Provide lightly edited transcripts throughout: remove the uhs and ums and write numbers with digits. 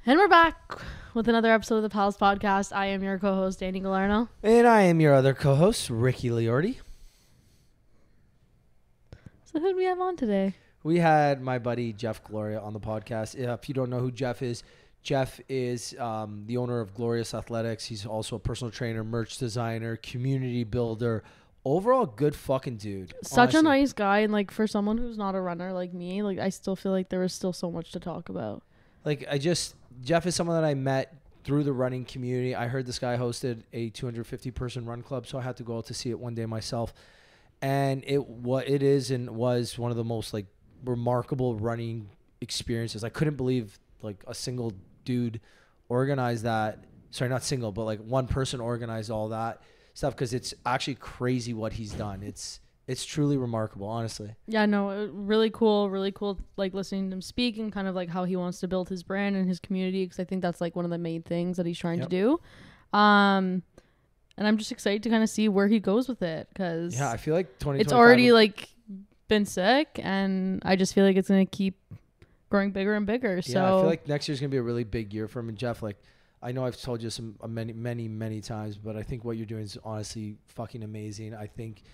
And we're back with another episode of the Pals Podcast. I am your co-host, Danny Galarno. And I am your other co-host, Ricky Liordi. So who do we have on today? We had my buddy, Jeff Gloria, on the podcast. If you don't know who Jeff is the owner of Glorious Athletics. He's also a personal trainer, merch designer, community builder. Overall, good fucking dude. Such a nice guy. And like for someone who's not a runner like me, like I still feel like there is still so much to talk about. Jeff is someone that I met through the running community. I heard this guy hosted a 250-person run club, so I had to go out to see it one day myself. And it was one of the most like remarkable running experiences. I couldn't believe like a single dude organized that. Sorry, not single, but like one person organized all that stuff, because it's actually crazy what he's done. It's truly remarkable, honestly. Yeah, no, really cool, like listening to him speak and kind of like how he wants to build his brand and his community, because I think that's like one of the main things that he's trying to do. And I'm just excited to kind of see where he goes with it, because I feel like 2025 it's already like been sick, and I just feel like it's going to keep growing bigger and bigger. So I feel like next year's going to be a really big year for him. And Jeff, like, I know I've told you many times, but I think what you're doing is honestly fucking amazing. I think,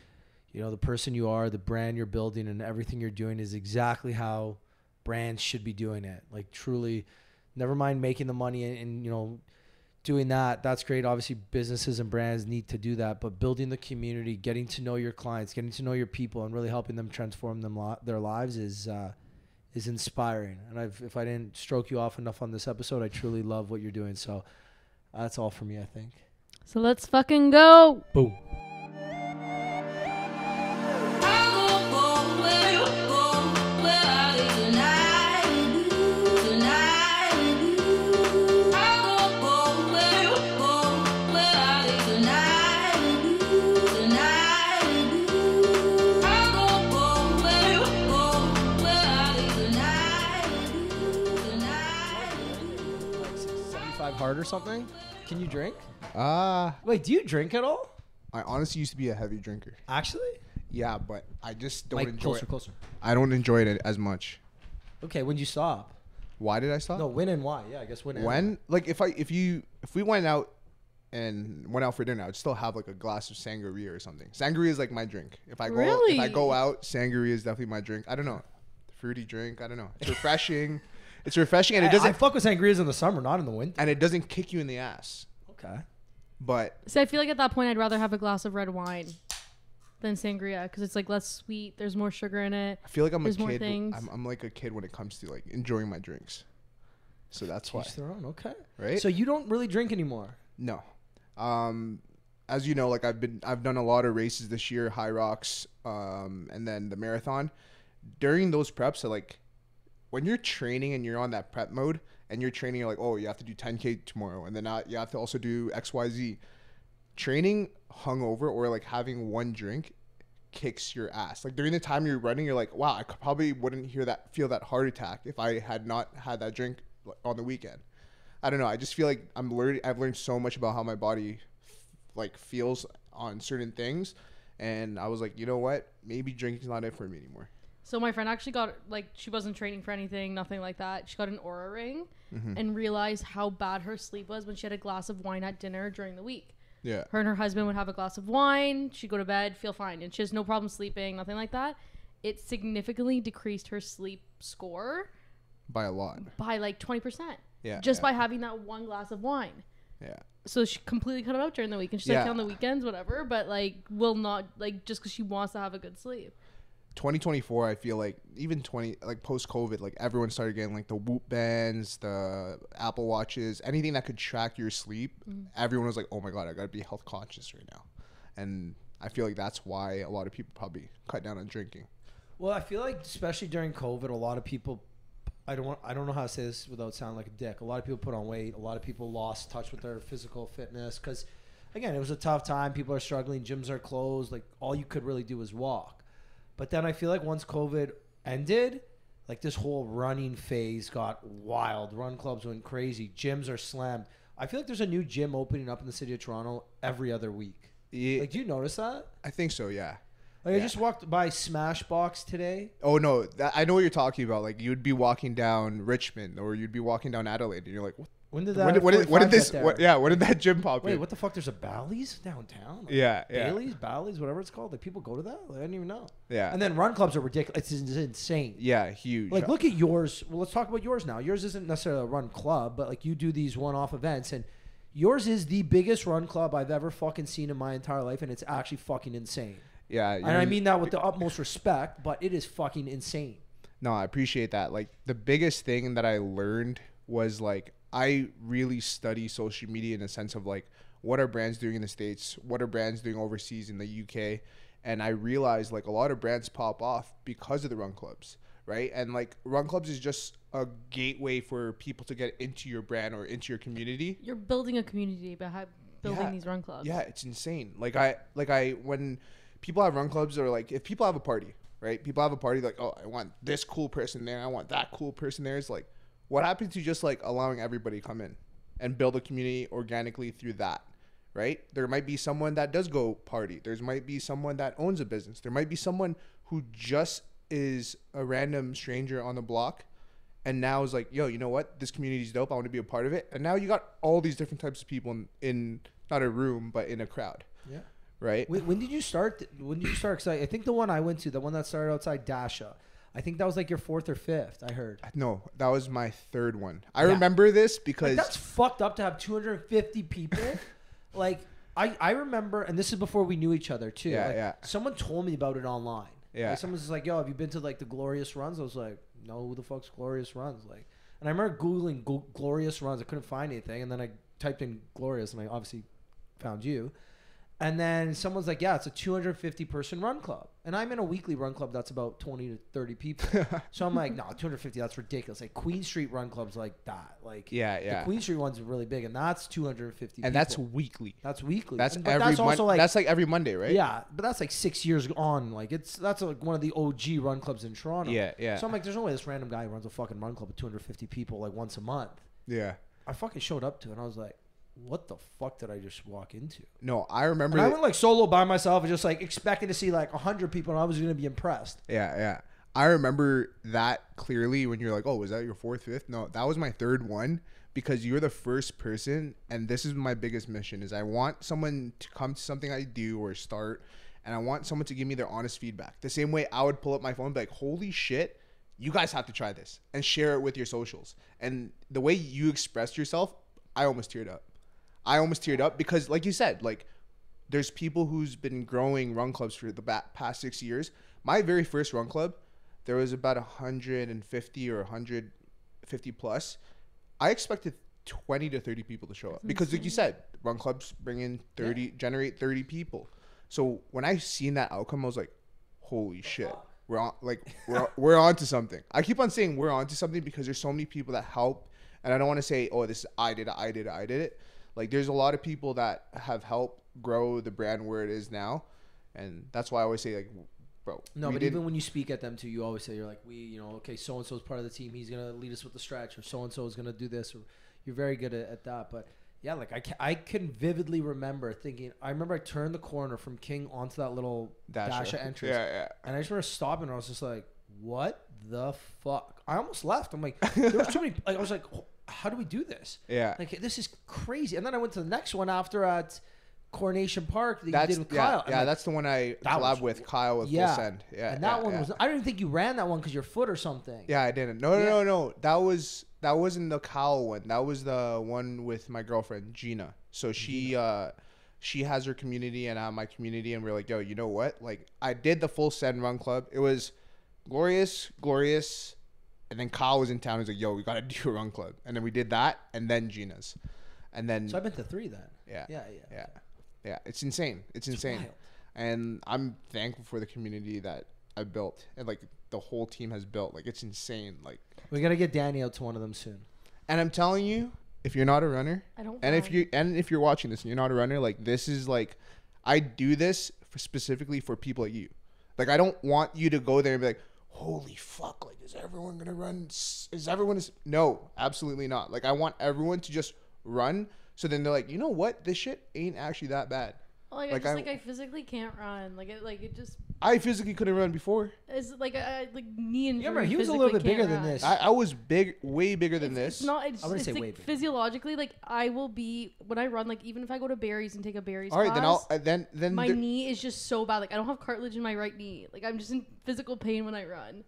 you know, the person you are, the brand you're building, and everything you're doing is exactly how brands should be doing it. Like, truly, never mind making the money and you know, doing that. That's great. Obviously, businesses and brands need to do that, but building the community, getting to know your clients, getting to know your people, and really helping them transform their lives is inspiring. And if I didn't stroke you off enough on this episode, I truly love what you're doing. So that's all for me, I think. So let's fucking go. Boom. Hard or something? Can you drink? Wait, do you drink at all? I honestly used to be a heavy drinker. Actually? Yeah, but I just don't enjoy it. Closer. I don't enjoy it as much. Okay, when did you stop? Why did I stop? No, when and why? Yeah, I guess when. Like if we went out for dinner, I'd still have like a glass of sangria or something. Sangria is like my drink. If I go out, sangria is definitely my drink. I don't know, fruity drink. I don't know. It's refreshing. It's refreshing, and it doesn't. I fuck with sangrias in the summer, not in the winter. And it doesn't kick you in the ass. Okay. But so I feel like at that point I'd rather have a glass of red wine than sangria, because it's like less sweet. There's more sugar in it. I feel like I'm There's a more kid. things. I'm like a kid when it comes to like enjoying my drinks. So that's why. Each their own. Okay. Right. So you don't really drink anymore. No. As you know, like I've done a lot of races this year, High Rocks, and then the marathon. During those preps, so like when you're training and you're on that prep mode and you're training, you're like, oh, you have to do 10K tomorrow, and then you have to also do XYZ. Training hungover or like having one drink kicks your ass. Like during the time you're running, you're like, wow, I probably wouldn't feel that heart attack if I had not had that drink on the weekend. I don't know. I just feel like I've learned so much about how my body feels on certain things, and I was like, you know what? Maybe drinking's not it for me anymore. So my friend actually got, like, she wasn't training for anything, nothing like that. She got an Oura ring and realized how bad her sleep was when she had a glass of wine at dinner during the week. Yeah. Her and her husband would have a glass of wine. She'd go to bed, feel fine. And she has no problem sleeping, nothing like that. It significantly decreased her sleep score. By a lot. By like 20%. Yeah. Just by having that one glass of wine. Yeah. So she completely cut it out during the week. And she's like, on the weekends, whatever. But like, will not, like, just because she wants to have a good sleep. 2024, I feel like even post-COVID, like everyone started getting like the Whoop bands, the Apple Watches, anything that could track your sleep. Everyone was like, oh my God, I got to be health conscious right now. And I feel like that's why a lot of people probably cut down on drinking. Well, I feel like especially during COVID, a lot of people, I don't know how to say this without sounding like a dick. A lot of people put on weight. A lot of people lost touch with their physical fitness because, again, it was a tough time. People are struggling. Gyms are closed. Like, all you could really do was walk. But then I feel like once COVID ended, like this whole running phase got wild. Run clubs went crazy. Gyms are slammed. I feel like there's a new gym opening up in the city of Toronto every other week. Yeah. Like, do you notice that? I think so, yeah. Like I just walked by Smashbox today. Oh no, I know what you're talking about. Like you'd be walking down Richmond or you'd be walking down Adelaide, and you're like, what? When did that? When did this? When did that gym pop in? Wait, what the fuck? There's a Bally's downtown. Like Yeah. Bailey's, Bally's, whatever it's called. Like people go to that. Like, I didn't even know. Yeah. And then run clubs are ridiculous. It's insane. Yeah, huge. Like look at yours. Well, let's talk about yours now. Yours isn't necessarily a run club, but like you do these one-off events, and yours is the biggest run club I've ever fucking seen in my entire life, and it's actually fucking insane. Yeah. And I mean that with the utmost respect, but it is fucking insane. No, I appreciate that. Like the biggest thing that I learned was like I really study social media in a sense of like what are brands doing in the States, what are brands doing overseas in the UK, and I realized like a lot of brands pop off because of the run clubs, right? And like run clubs is just a gateway for people to get into your brand or into your community. You're building a community by building these run clubs. Yeah, it's insane. Like I when people have run clubs, or like if people have a party, right? People have a party like, oh, I want this cool person there, I want that cool person there. It's like, what happens to just like allowing everybody to come in and build a community organically through that, right? There might be someone that does go party. There might be someone that owns a business. There might be someone who just is a random stranger on the block and now is like, yo, you know what? This community is dope. I want to be a part of it. And now you got all these different types of people in not a room, but in a crowd. Yeah. Right? When did you start? When did you start? Because I think the one I went to, the one that started outside Dasha, I think that was like your 4th or 5th, I heard. No, that was my 3rd one. I remember this because... Like, that's fucked up to have 250 people. Like, I remember, and this is before we knew each other, too. Yeah, like, yeah. Someone told me about it online. Yeah. Like, someone's just like, yo, have you been to, like, the Glorious Runs? I was like, no, who the fuck's Glorious Runs? Like, and I remember Googling Glorious Runs. I couldn't find anything. And then I typed in Glorious, and I obviously found you. And then someone's like, yeah, it's a 250-person run club. And I'm in a weekly run club that's about 20 to 30 people. So I'm like, no, 250, that's ridiculous. Like Queen Street run clubs like that. Like Yeah. the Queen Street one's really big, and that's 250 people. And that's weekly. That's weekly. That's but that's also like, that's like every Monday, right? Yeah, but that's like 6 years on. Like that's like one of the OG run clubs in Toronto. Yeah. So I'm like, there's no way this random guy runs a fucking run club with 250 people like once a month. Yeah. I fucking showed up to it, and I was like, what the fuck did I just walk into? No, I remember. And I went like solo by myself and just like expecting to see like 100 people, and I was going to be impressed. Yeah. I remember that clearly when you're like, oh, was that your 4th, 5th? No, that was my 3rd one, because you're the first person, and this is my biggest mission, is I want someone to come to something I do or start, and I want someone to give me their honest feedback. The same way I would pull up my phone and be like, holy shit, you guys have to try this, and share it with your socials. And the way you expressed yourself, I almost teared up because, like you said, like there's people who's been growing run clubs for the past 6 years. My very first run club, there was about 150 or 150 plus. I expected 20 to 30 people to show up because, like you said, run clubs bring in 30, generate 30 people. So when I seen that outcome, I was like, holy shit. We're on to something. I keep on saying we're on to something because there's so many people that help. And I don't want to say, oh, this is I did it. Like, there's a lot of people that have helped grow the brand where it is now. And that's why I always say, like, bro. No, but even when you speak at them too, you always say, you're like, okay, so-and-so is part of the team. He's going to lead us with the stretch, or so-and-so is going to do this. Or you're very good at that. But, yeah, like, I can vividly remember thinking, I remember I turned the corner from King onto that little Dasha entrance. Yeah. And I just remember stopping, and I was just like, what the fuck? I almost left. I'm like, there was too many. Like, I was like, how do we do this? Yeah. Like, this is crazy. And then I went to the next one after at Coronation Park that you did with Kyle. Yeah, that's the one I collabed with Kyle with Full Send. Yeah. And that one was, I don't even think you ran that one because your foot or something. Yeah, I didn't. No. That wasn't the Kyle one. That was the one with my girlfriend, Gina. So she has her community and I have my community, and we're like, yo, you know what? Like, I did the Full Send Run Club. It was Glorious, and then Kyle was in town. He was like, yo, we got to do a run club. And then we did that, and then Gina's. And then... So I've been to 3 then. Yeah, it's insane. It's insane. Wild. And I'm thankful for the community that I built. And, like, the whole team has built. Like, it's insane. Like, we got to get Danny out to one of them soon. And I'm telling you, if you're not a runner... if you're watching this and you're not a runner, like, this is, like... I do this specifically for people like you. Like, I don't want you to go there and be like, holy fuck, like, is everyone going to run? No, absolutely not. Like, I want everyone to just run. So then they're like, you know what? This shit ain't actually that bad. Like I physically can't run. Like it just I physically couldn't run before. It's like knee injury. Yeah, but he was a little bit bigger than this. I was big, way bigger than this. It's not. It's, I wouldn't say like way bigger. physiologically, like I will be when I run. Like even if I go to Barry's and take a Barry's All right, class, then my knee is just so bad. Like I don't have cartilage in my right knee. Like I'm just in physical pain when I run.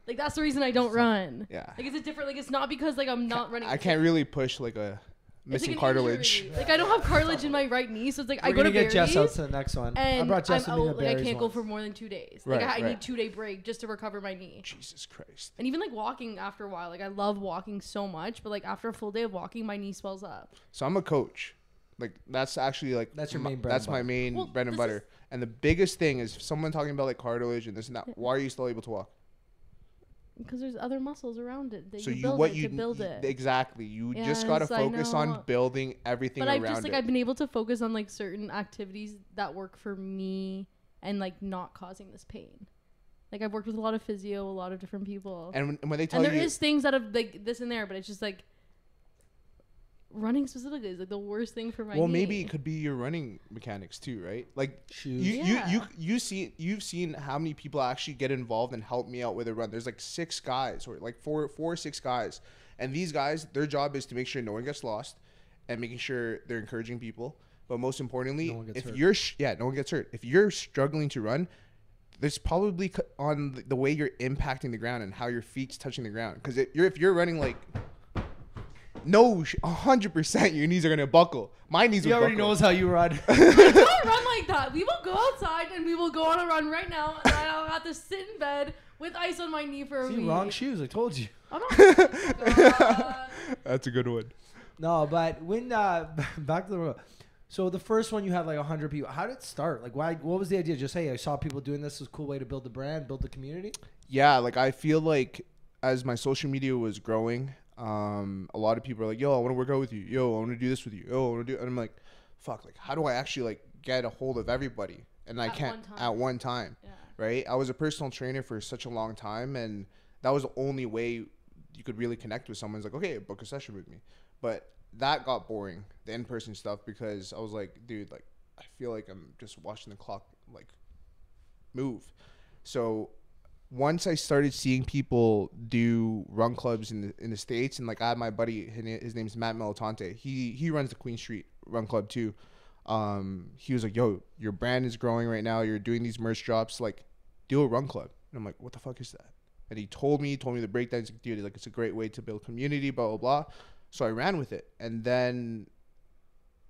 Like that's the reason I don't run. Yeah. Like it's a different. Like it's not because like I'm not running. I can't really push like a missing like cartilage. Injury. Like I don't have cartilage in my right knee, so it's like We're I go to get Barry's. Jess out to the next one. And I brought Jess I'm to out, like I can't go once. for more than 2 days. Right, like I right. need 2-day break just to recover my knee. Jesus Christ. And even like walking after a while, like I love walking so much, but like after a full day of walking, my knee swells up. So I'm a coach. Like that's actually like That's your main bread that's and my butter. main bread and butter. And the biggest thing is someone talking about like cartilage and this and that. Why are you still able to walk? Because there's other muscles around it. That So you you build what it you to build it. exactly. You just gotta Yes, I focus know. on building everything But around I've just like it. I've been able to focus on like certain activities that work for me and like not causing this pain. Like I've worked with a lot of physio, a lot of different people. And when they tell And you there is things that have like this and there, but it's just like running specifically is like the worst thing for my knee. maybe it could be your running mechanics too, right? Like Shoes. you've seen how many people actually get involved and help me out with a run. There's like 6 guys or like four or 6 guys, and these guys, their job is to make sure no one gets lost and making sure they're encouraging people. But most importantly, No one gets if hurt. you're no one gets hurt. If you're struggling to run, there's probably on the way you're impacting the ground and how your feet's touching the ground. Because if you're running like 100%, your knees are gonna buckle. My knees. He will already buckle. knows how you run. I don't run like that. We will go outside and we will go on a run right now, and I'll have to sit in bed with ice on my knee for a See, week. wrong shoes. I told you. I'm not. That's a good one. No, but when back to the road. So the first one you had like 100 people. How did it start? Like, why? What was the idea? Just hey, I saw people doing this. It was a cool way to build the brand, build the community. Yeah, like I feel like as my social media was growing, a lot of people are like, "Yo, I want to work out with you. Yo, I want to do this with you. Yo, I want to do." And I'm like, "Fuck! Like, how do I actually like get a hold of everybody?" And I can't at one time, Yeah. right? I was a personal trainer for such a long time, and that was the only way you could really connect with someone. It's like, okay, book a session with me, but that got boring, the in-person stuff, because I was like, dude, like I feel like I'm just watching the clock like move. So once I started seeing people do run clubs in the States, and like I had my buddy, his name's Matt Militante. He runs the Queen Street Run Club too. He was like, yo, your brand is growing right now. You're doing these merch drops. Like, do a run club. And I'm like, what the fuck is that? And he told me the breakdown. He's like, dude, like it's a great way to build community, blah, blah, blah. So I ran with it. And then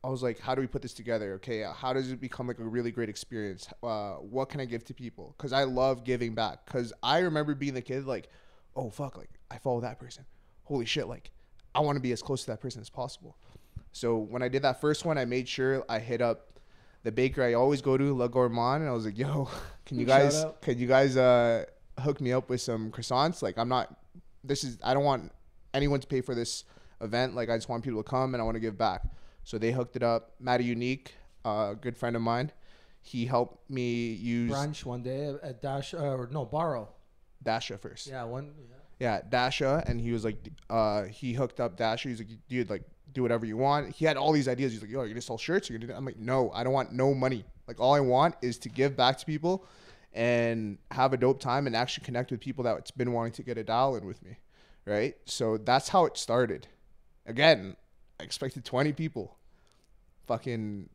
I was like, how do we put this together? Okay, how does it become like a really great experience? What can I give to people? Because I love giving back. Because I remember being the kid like, oh, fuck, like I follow that person. Holy shit, like I want to be as close to that person as possible. So when I did that first one, I made sure I hit up the baker I always go to, La Gourmand, and I was like, yo, can you guys hook me up with some croissants? Like I don't want anyone to pay for this event. Like I just want people to come and I want to give back. So they hooked it up. Matty Unique, a good friend of mine, he helped me use Brunch one day at Barrow. Dasha first. Yeah, Yeah, Dasha, and he was like, he hooked up Dasha. He's like, dude, like do whatever you want. He had all these ideas. He's like, yo, you're gonna sell shirts? You're gonna do that? I'm like, no, I don't want no money. Like all I want is to give back to people and have a dope time and actually connect with people that's been wanting to get a dial in with me, right? So that's how it started. Again, I expected 20 people. Fucking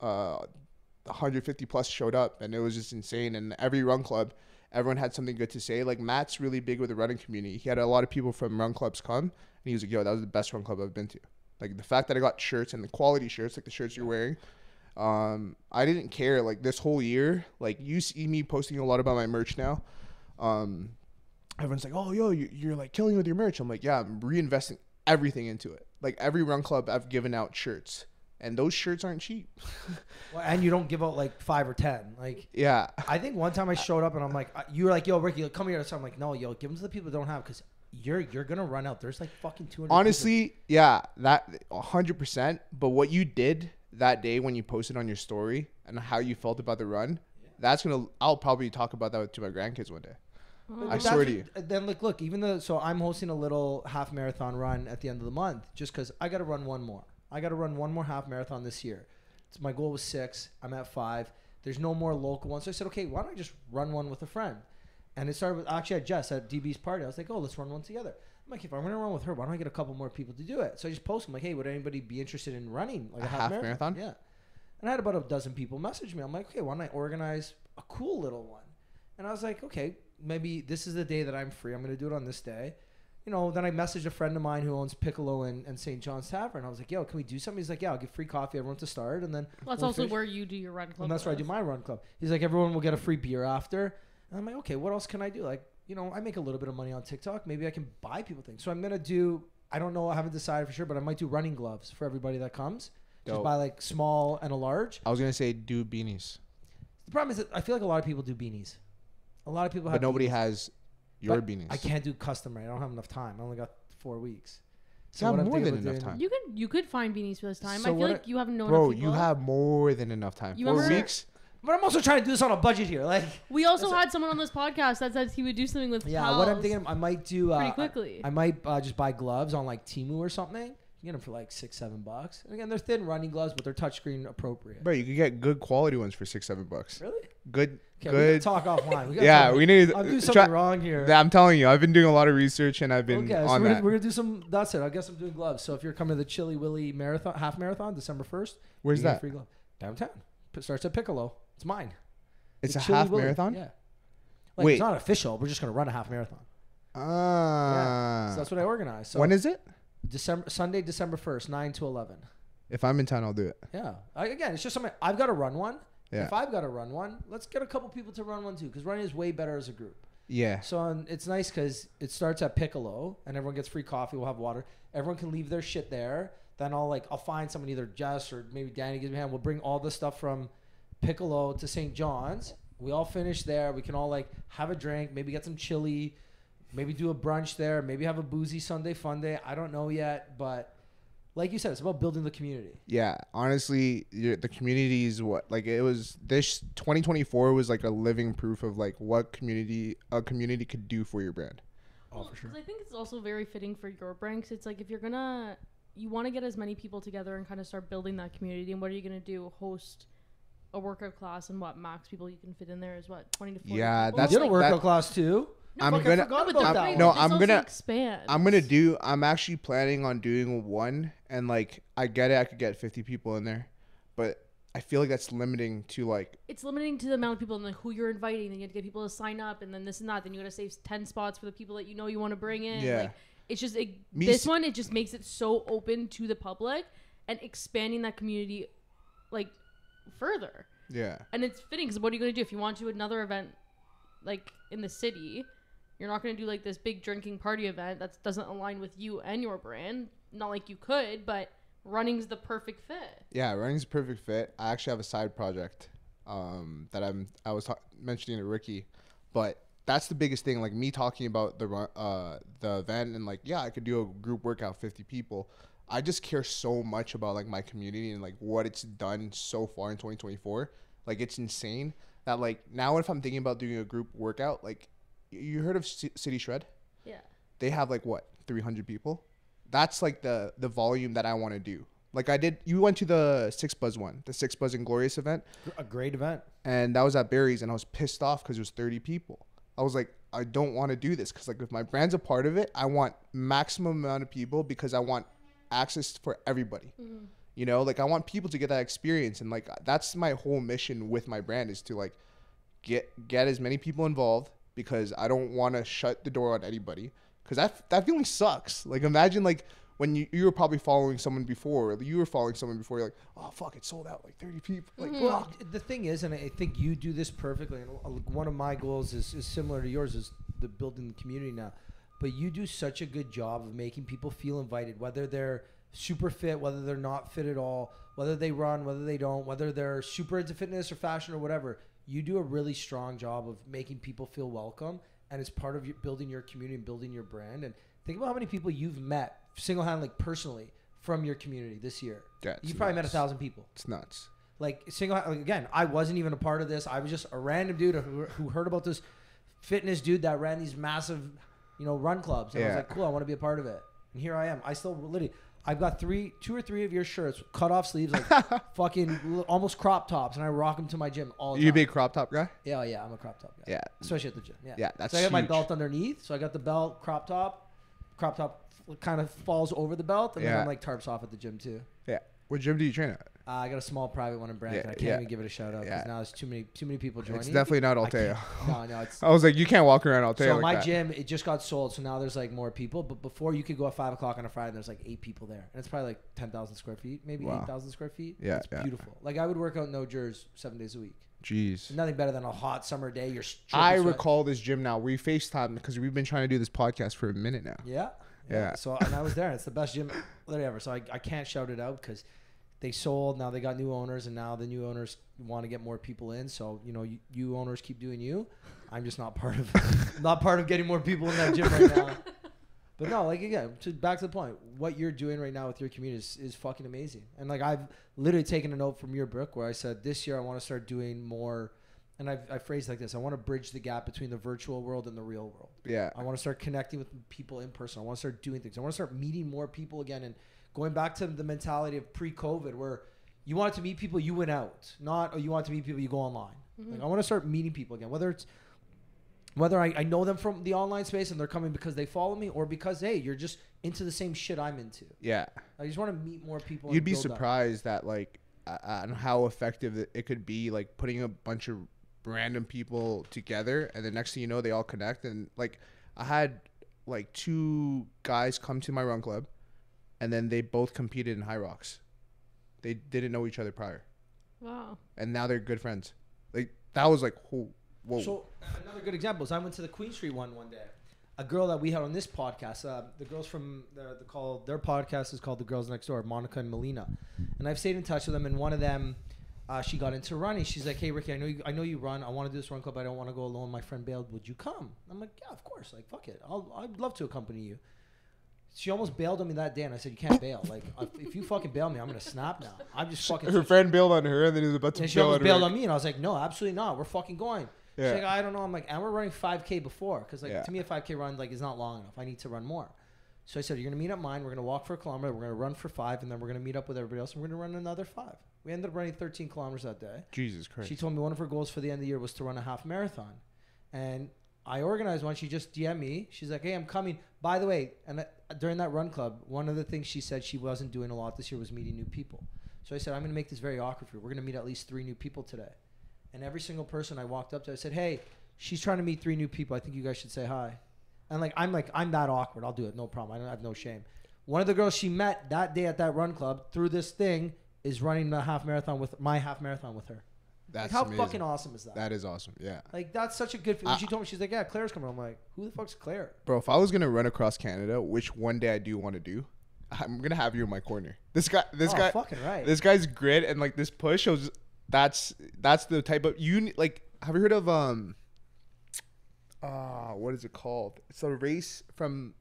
150 plus showed up, and it was just insane. And every run club, everyone had something good to say. Like Matt's really big with the running community. He had a lot of people from run clubs come, and he was like, yo, that was the best run club I've been to. Like the fact that I got shirts and the quality shirts, like the shirts you're wearing, I didn't care. Like this whole year, like you see me posting a lot about my merch now. Everyone's like, oh, yo, you're like killing with your merch. I'm like, yeah, I'm reinvesting everything into it. Like every run club, I've given out shirts, and those shirts aren't cheap. Well, and you don't give out like 5 or 10. Like, yeah, I think one time I showed up and I'm like, you were like, yo, Ricky, come here. So I'm like, no, yo, give them to the people that don't have, because you're gonna run out. There's like fucking 200. honestly, people. Yeah, that 100%. But what you did that day when you posted on your story and how you felt about the run, I'll probably talk about that to my grandkids one day. I swear to you. Then look, so I'm hosting a little half marathon run at the end of the month, just because I got to run one more. I got to run one more half marathon this year. My goal was 6. I'm at 5. There's no more local ones. So I said, okay, why don't I just run one with a friend? And it started with actually at Jess at DB's party. I was like, oh, let's run one together. I'm like, if I'm gonna run with her, why don't I get a couple more people to do it? So I just posted, I'm like, hey, would anybody be interested in running like a half marathon? Yeah. And I had about a dozen people message me. I'm like, okay, why don't I organize a cool little one? And I was like, okay, maybe this is the day that I'm free. I'm gonna do it on this day. You know, then I messaged a friend of mine who owns Piccolo and St. John's Tavern. I was like, yo, can we do something? He's like, yeah, I'll give free coffee everyone to start. And then well, that's also where you do your run club. And that's where I do my run club. He's like, everyone will get a free beer after. And I'm like, okay, what else can I do? Like, you know, I make a little bit of money on TikTok. Maybe I can buy people things. So I'm going to do, I don't know, I haven't decided for sure, but I might do running gloves for everybody that comes. Just buy like small and a large. I was going to say do beanies. The problem is that I feel like a lot of people do beanies. A lot of people have But nobody beanies. has your beanies. I can't do custom right. I don't have enough time. I only got 4 weeks. So what more than enough time. You could find beanies for this time. So I feel like you haven't known Bro, enough people. you have more than enough time. 4 weeks? But I'm also trying to do this on a budget here. Like we also had someone on this podcast that said he would do something with yeah, what I'm thinking, I might do pretty quickly. I might just buy gloves on like Temu or something. You get them for like $6-7. And again, they're thin running gloves, but they're touchscreen appropriate. Bro, you could get good quality ones for $6-7. Really? Good. Okay, good. we can talk offline. We need. I'm doing something wrong here. I'm telling you, I've been doing a lot of research and I've been on so that. We're gonna do some. That's it. I guess I'm doing gloves. So if you're coming to the Chili Willy marathon, half marathon, December 1st, where's that? Free glove. Downtown. Starts at Piccolo. It's mine. It's a half marathon? Yeah. Like, it's not official. We're just going to run a half marathon. Yeah. So that's what I organized. So when is it? Sunday, December 1st, 9 to 11. If I'm in town, I'll do it. Yeah. Again, it's just something. I've got to run one. Yeah. If I've got to run one, let's get a couple people to run one too, because running is way better as a group. Yeah. So it's nice because it starts at Piccolo, and everyone gets free coffee. We'll have water. Everyone can leave their shit there. Then I'll find someone, either Jess or maybe Danny gives me a hand. We'll bring all the stuff from Piccolo to St. John's. We all finish there. We can all have a drink, maybe get some chili, maybe do a brunch there, maybe have a boozy Sunday fun day. I don't know yet, but like you said, it's about building the community. Yeah, honestly, the community is what it was. This 2024 was like a living proof of what a community could do for your brand. Oh, for sure. Because I think it's also very fitting for your brand. Because it's like if you want to get as many people together and kind of start building that community. And what are you gonna do? Host a workout class, and what max people you can fit in there is what 20 to 40. Yeah, people? that's you did a workout class too. No, I'm gonna expand. I'm actually planning on doing one, and I get it. I could get 50 people in there, but I feel like that's limiting to It's limiting to the amount of people and who you're inviting. Then you have to get people to sign up, and then this and that. Then you got to save 10 spots for the people that you want to bring in. Yeah. It's just this one. It just makes it so open to the public and expanding that community, further. Yeah. And it's fitting because what are you going to do if you want to do another event, in the city? You're not going to do this big drinking party event that doesn't align with you and your brand. Not like you could, but running's the perfect fit. Yeah, running's a perfect fit. I actually have a side project that I was mentioning to Ricky, but that's the biggest thing. Me talking about the event and I could do a group workout, 50 people. I just care so much about my community and what it's done so far in 2024. It's insane that now if I'm thinking about doing a group workout, you heard of City Shred? Yeah. They have 300 people. That's the volume that I want to do. You went to the Six Buzz one, the Six Buzz and Glorious event. A great event. And that was at Barry's, and I was pissed off because it was 30 people. I was like, I don't want to do this because if my brand's a part of it, I want maximum amount of people because I want access for everybody. Mm-hmm. I want people to get that experience, and that's my whole mission with my brand is to get as many people involved, because I don't want to shut the door on anybody, because that feeling sucks. Imagine when you were probably following someone before, or you were following someone before, you're oh fuck, it sold out 30 people. Well, the thing is, and I think you do this perfectly, and one of my goals is similar to yours, is the building the community now. But you do such a good job of making people feel invited, whether they're super fit, whether they're not fit at all, whether they run, whether they don't, whether they're super into fitness or fashion or whatever. You do a really strong job of making people feel welcome, and it's part of building your community and building your brand. And think about how many people you've met single-handedly, personally, from your community this year. Yeah, you probably met 1,000 people. It's nuts. Again, I wasn't even a part of this. I was just a random dude who heard about this fitness dude that ran these massive, run clubs. And I was like, cool, I want to be a part of it. And here I am. I still literally, I've got 2 or 3 of your shirts, cut off sleeves, like fucking almost crop tops, and I rock them to my gym all the time. You a big crop top guy? Yeah, I'm a crop top guy. Yeah. Especially at the gym. Yeah. Yeah, that's so I got my huge. belt underneath. So I got the belt, crop top kind of falls over the belt, and then I'm like tarps off at the gym too. Yeah. What gym do you train at? I got a small private one in Brampton. I can't even give it a shout out because now there's too many people joining. It's definitely not Alteo. No, it's. I was like, you can't walk around Alteo. So like my that. gym, it just got sold, so now there's like more people. But before, you could go at 5 o'clock on a Friday, and there's like 8 people there, and it's probably like 10,000 square feet, maybe 8,000 square feet. Yeah, it's beautiful. Like I would work out no jers 7 days a week. Jeez. Nothing better than a hot summer day. You're. I recall this gym now. We FaceTime because we've been trying to do this podcast for a minute now. Yeah. So and I was there. And it's the best gym literally ever. So I can't shout it out because they sold. Now they got new owners, and now the new owners want to get more people in. So you owners keep doing you. I'm just not part of getting more people in that gym right now. But no, like again, back to the point. What you're doing right now with your community is fucking amazing. And like I've literally taken a note from your book where I said this year I want to start doing more. And I phrased it like this. I want to bridge the gap between the virtual world and the real world. Yeah. I want to start connecting with people in person. I want to start doing things. I want to start meeting more people again and going back to the mentality of pre-COVID where you wanted to meet people, you went out. Not, you want to meet people, you go online. Mm-hmm. Like I want to start meeting people again. Whether I know them from the online space and they're coming because they follow me or because, hey, you're just into the same shit I'm into. Yeah. I just want to meet more people. You'd be surprised that like on how effective it could be, like putting a bunch of random people together and the next thing you know they all connect. And like I had like 2 guys come to my run club and then they both competed in High Rocks. They didn't know each other prior. Wow. And now they're good friends. Like that was like whoa. So another good example is I went to the Queen Street one day. A girl that we had on this podcast, the girls from their podcast is called The Girls Next Door, Monica and Melina, and I've stayed in touch with them. And one of them, she got into running. She's like, "Hey Ricky, I know you run. I want to do this run club. I don't want to go alone. My friend bailed. Would you come?" I'm like, "Yeah, of course. Like, fuck it. I'd love to accompany you." She almost bailed on me that day, and I said, "You can't bail. Like, if you fucking bail me, I'm gonna snap now. I'm just fucking." Her friend bailed on her, and then he was about to. And she almost bailed on me, and I was like, "No, absolutely not. We're fucking going." Yeah. She's like, I don't know. I'm like, and we're running 5K before. Because, like, to me, a 5K run, like, is not long enough. I need to run more. So I said, you're going to meet at mine. We're going to walk for a kilometer. We're going to run for 5. And then we're going to meet up with everybody else. And we're going to run another 5. We ended up running 13 kilometers that day. Jesus Christ. She told me one of her goals for the end of the year was to run a half marathon. And I organized one. She just DM'd me. She's like, hey, I'm coming. By the way, and during that run club, one of the things she said she wasn't doing a lot this year was meeting new people. So I said, I'm going to make this very awkward for you. We're going to meet at least 3 new people today. And every single person I walked up to, I said, hey, she's trying to meet 3 new people. I think you guys should say hi. And I'm that awkward. I'll do it. No problem. I have no shame. One of the girls she met that day at that run club through this thing is running the half marathon with her. That's how amazing. fucking awesome is that? That is awesome. Yeah. Like that's such a good feeling. She told me, she's like, yeah, Claire's coming. I'm like, who the fuck's Claire? Bro, if I was going to run across Canada, which one day I do want to do, I'm going to have you in my corner. This guy, fucking right. This guy's grit and like this push shows that's the type of like, have you heard of, what is it called? It's a race from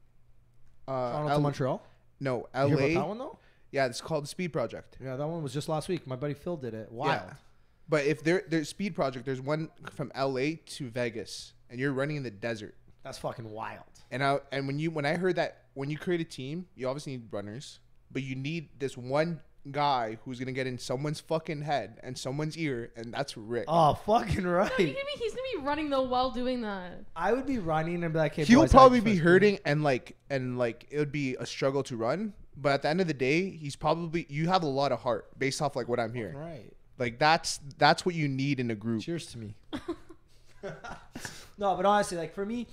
Toronto to Montreal? No, LA. LA. You hear about that one though? Yeah, it's called the Speed Project. Yeah, that one was just last week. My buddy Phil did it. Wild. Yeah. But if there's Speed Project, there's one from LA to Vegas, and you're running in the desert. That's fucking wild. And when I heard that when you create a team, you obviously need runners, but you need this one guy who's gonna get in someone's fucking head and someone's ear, and that's Rick. Oh, fucking right. He's gonna be running though while doing that. I would be running and be like, hey, he'll boys, probably be hurting and like it would be a struggle to run. But at the end of the day, you have a lot of heart based off like what I'm hearing. Right. Like that's what you need in a group. Cheers to me. No, but honestly, like for me,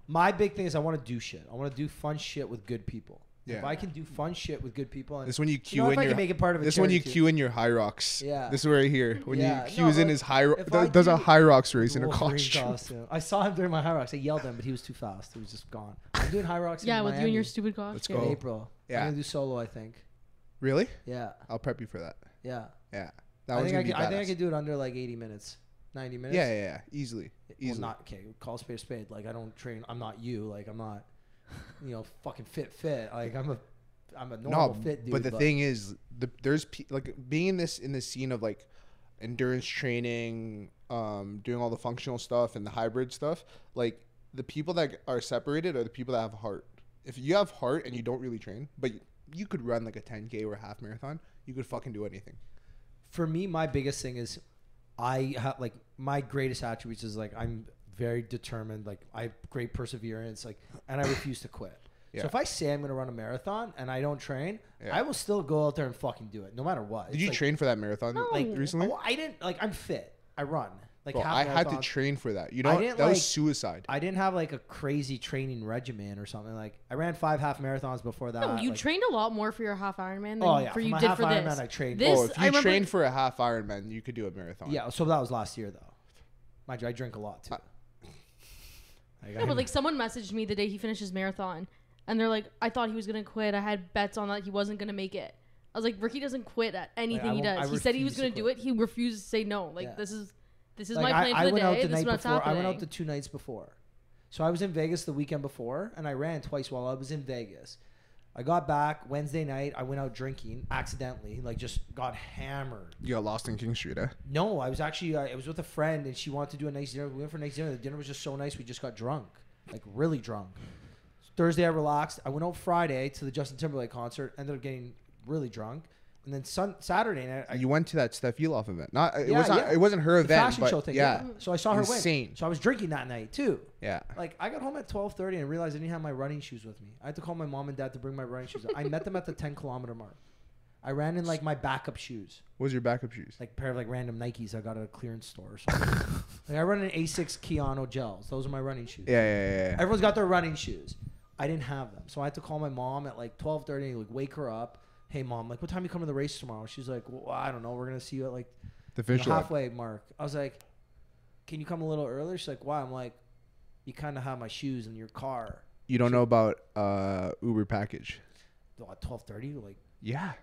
my big thing is I want to do shit. I want to do fun shit with good people. Yeah. If I can do fun shit with good people, and this when you cue in in your make it part of this when you cue in your High Rocks. Yeah. This is right here when you cues in his High does a High Rocks race in a costume. I saw him during my High Rocks. I yelled at him, but he was too fast. He was just gone. I'm doing High Rocks. Yeah, in with Miami you and your stupid costume. Let's go. in April. Yeah. I'm gonna do solo. I think. Really? Yeah. I'll prep you for that. Yeah. Yeah. I think I could do it under like 80 minutes, 90 minutes. Yeah. Easily. Well, not okay. Call spade a spade. Like I don't train. I'm not you. Like I'm not, fucking fit. Like I'm a normal fit dude. But the thing is, there's like being in this scene of like endurance training, doing all the functional stuff and the hybrid stuff. Like the people that are separated are the people that have heart. If you have heart and you don't really train, but you could run like a 10K or a half marathon. You could fucking do anything. For me, my biggest thing is I have like my greatest attributes is like I'm very determined. Like I have great perseverance. Like and I refuse to quit. Yeah. So if I say I'm going to run a marathon and I don't train, I will still go out there and fucking do it, no matter what. Did you train for that marathon recently? Oh, I didn't. Like I'm fit. I run. Like Bro, I had to train for that. You know, that like, was suicide. I didn't have like a crazy training regimen or something. Like I ran 5 half marathons before that. No, you like, trained a lot more for your half Ironman than for you my did half for Ironman, this. I trained. This, if you trained for a half Ironman, you could do a marathon. Yeah, so that was last year though. Mind you, I drink a lot too. No, but like someone messaged me the day he finished his marathon, and they're like, "I thought he was gonna quit. I had bets on that he wasn't gonna make it." I was like, "Ricky doesn't quit at anything he does. He said he was gonna do it. He refused to say no. Like this is like, my plan for the day. This is what's happening." I went out the 2 nights before. So I was in Vegas the weekend before, and I ran twice while I was in Vegas. I got back Wednesday night. I went out drinking accidentally, like just got hammered. You got lost in King Street, eh? No, I was actually I was with a friend, and she wanted to do a nice dinner. We went for a nice dinner. The dinner was just so nice. We just got drunk, like really drunk. Thursday I relaxed. I went out Friday to the Justin Timberlake concert. Ended up getting really drunk. And then Saturday night, you went to that Steph Eloff event. It wasn't her event, fashion but show thing. Yeah. So I saw her Insane. win. So I was drinking that night too. Yeah. Like I got home at 12:30 and realized I didn't have my running shoes with me. I had to call my mom and dad to bring my running shoes. I met them at the 10-kilometer mark. I ran in like my backup shoes. What was your backup shoes? Like a pair of like random Nikes I got at a clearance store or something. Like I run in A6 Keanu gels. Those are my running shoes. Yeah. Everyone's got their running shoes. I didn't have them. So I had to call my mom at like 12:30 and like wake her up. Hey mom, like what time you come to the race tomorrow? She's like, well, I don't know. We're gonna see you at like the halfway mark. I was like, can you come a little earlier? She's like, why? I'm like, you kind of have my shoes in your car. You don't know about Uber package? At 12:30, like yeah,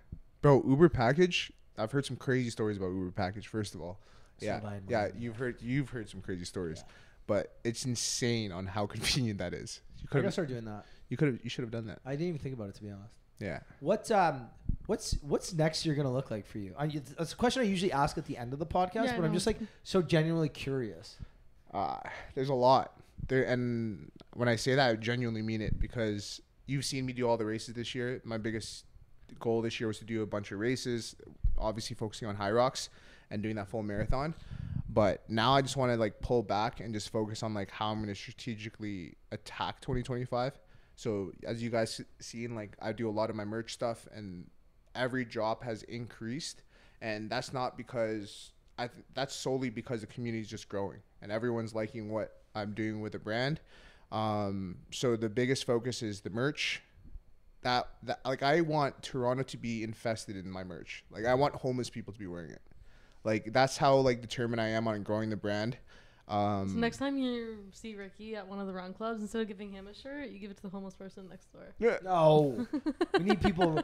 bro. Uber package. I've heard some crazy stories about Uber package. First of all, yeah. You've heard some crazy stories, but it's insane on how convenient that is. I gotta start doing that. You should have done that. I didn't even think about it, to be honest. Yeah. What's next year gonna look like for you? That's a question I usually ask at the end of the podcast, but I'm just like so genuinely curious. There's a lot there, and when I say that, I genuinely mean it because you've seen me do all the races this year. My biggest goal this year was to do a bunch of races, obviously focusing on high rocks and doing that full marathon. But now I just want to like pull back and just focus on like how I'm going to strategically attack 2025. So as you guys seen, like I do a lot of my merch stuff and every drop has increased. And that's not because that's solely because the community is just growing and everyone's liking what I'm doing with the brand. So the biggest focus is the merch. That like I want Toronto to be infested in my merch. Like I want homeless people to be wearing it. Like that's how like determined I am on growing the brand. So next time you see Ricky at one of the run clubs, instead of giving him a shirt, you give it to the homeless person next door. Yeah. No, we need people.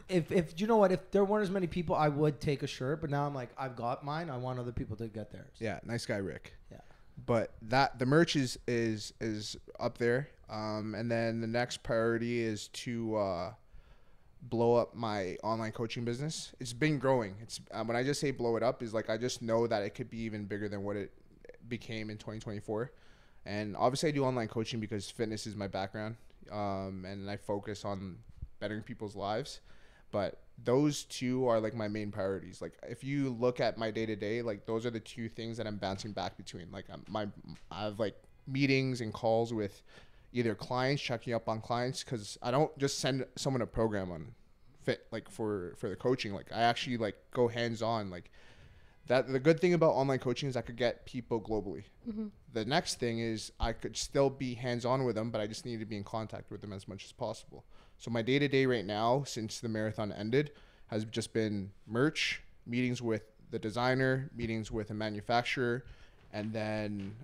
If you know what, if there weren't as many people, I would take a shirt. But now I'm like, I've got mine. I want other people to get theirs. Yeah, nice guy, Rick. Yeah. But the merch is up there. And then the next priority is to blow up my online coaching business. It's been growing. It's when I just say blow it up is like I just know that it could be even bigger than what it became in 2024. And obviously I do online coaching because fitness is my background, and I focus on bettering people's lives. But those two are like my main priorities. Like if you look at my day to day, like those are the two things that I'm bouncing back between. Like I have like meetings and calls with either clients, checking up on clients, because I don't just send someone a program on fit like for the coaching. Like I actually like go hands on. Like that. The good thing about online coaching is I could get people globally. Mm-hmm. The next thing is I could still be hands on with them, but I just need to be in contact with them as much as possible. So my day to day right now, since the marathon ended, has just been merch, meetings with the designer, meetings with a manufacturer, and then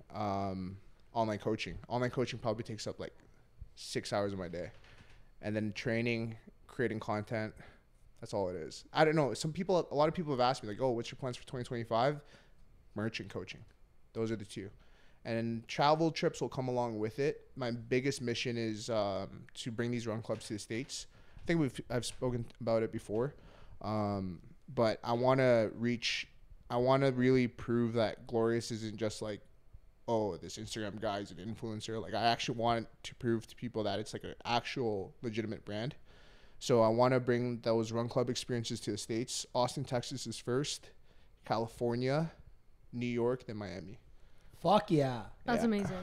online coaching. Online coaching probably takes up like 6 hours of my day. And then training, creating content. That's all it is. I don't know. A lot of people have asked me like, oh, what's your plans for 2025? Merch and coaching. Those are the two. And travel trips will come along with it. My biggest mission is to bring these run clubs to the States. I think I've spoken about it before. But I want to really prove that Glorious isn't just like, oh, this Instagram guy is an influencer. Like I actually want to prove to people that it's like an actual legitimate brand. So I want to bring those run club experiences to the States. Austin, Texas is first, California, New York, then Miami. Fuck yeah. That's amazing.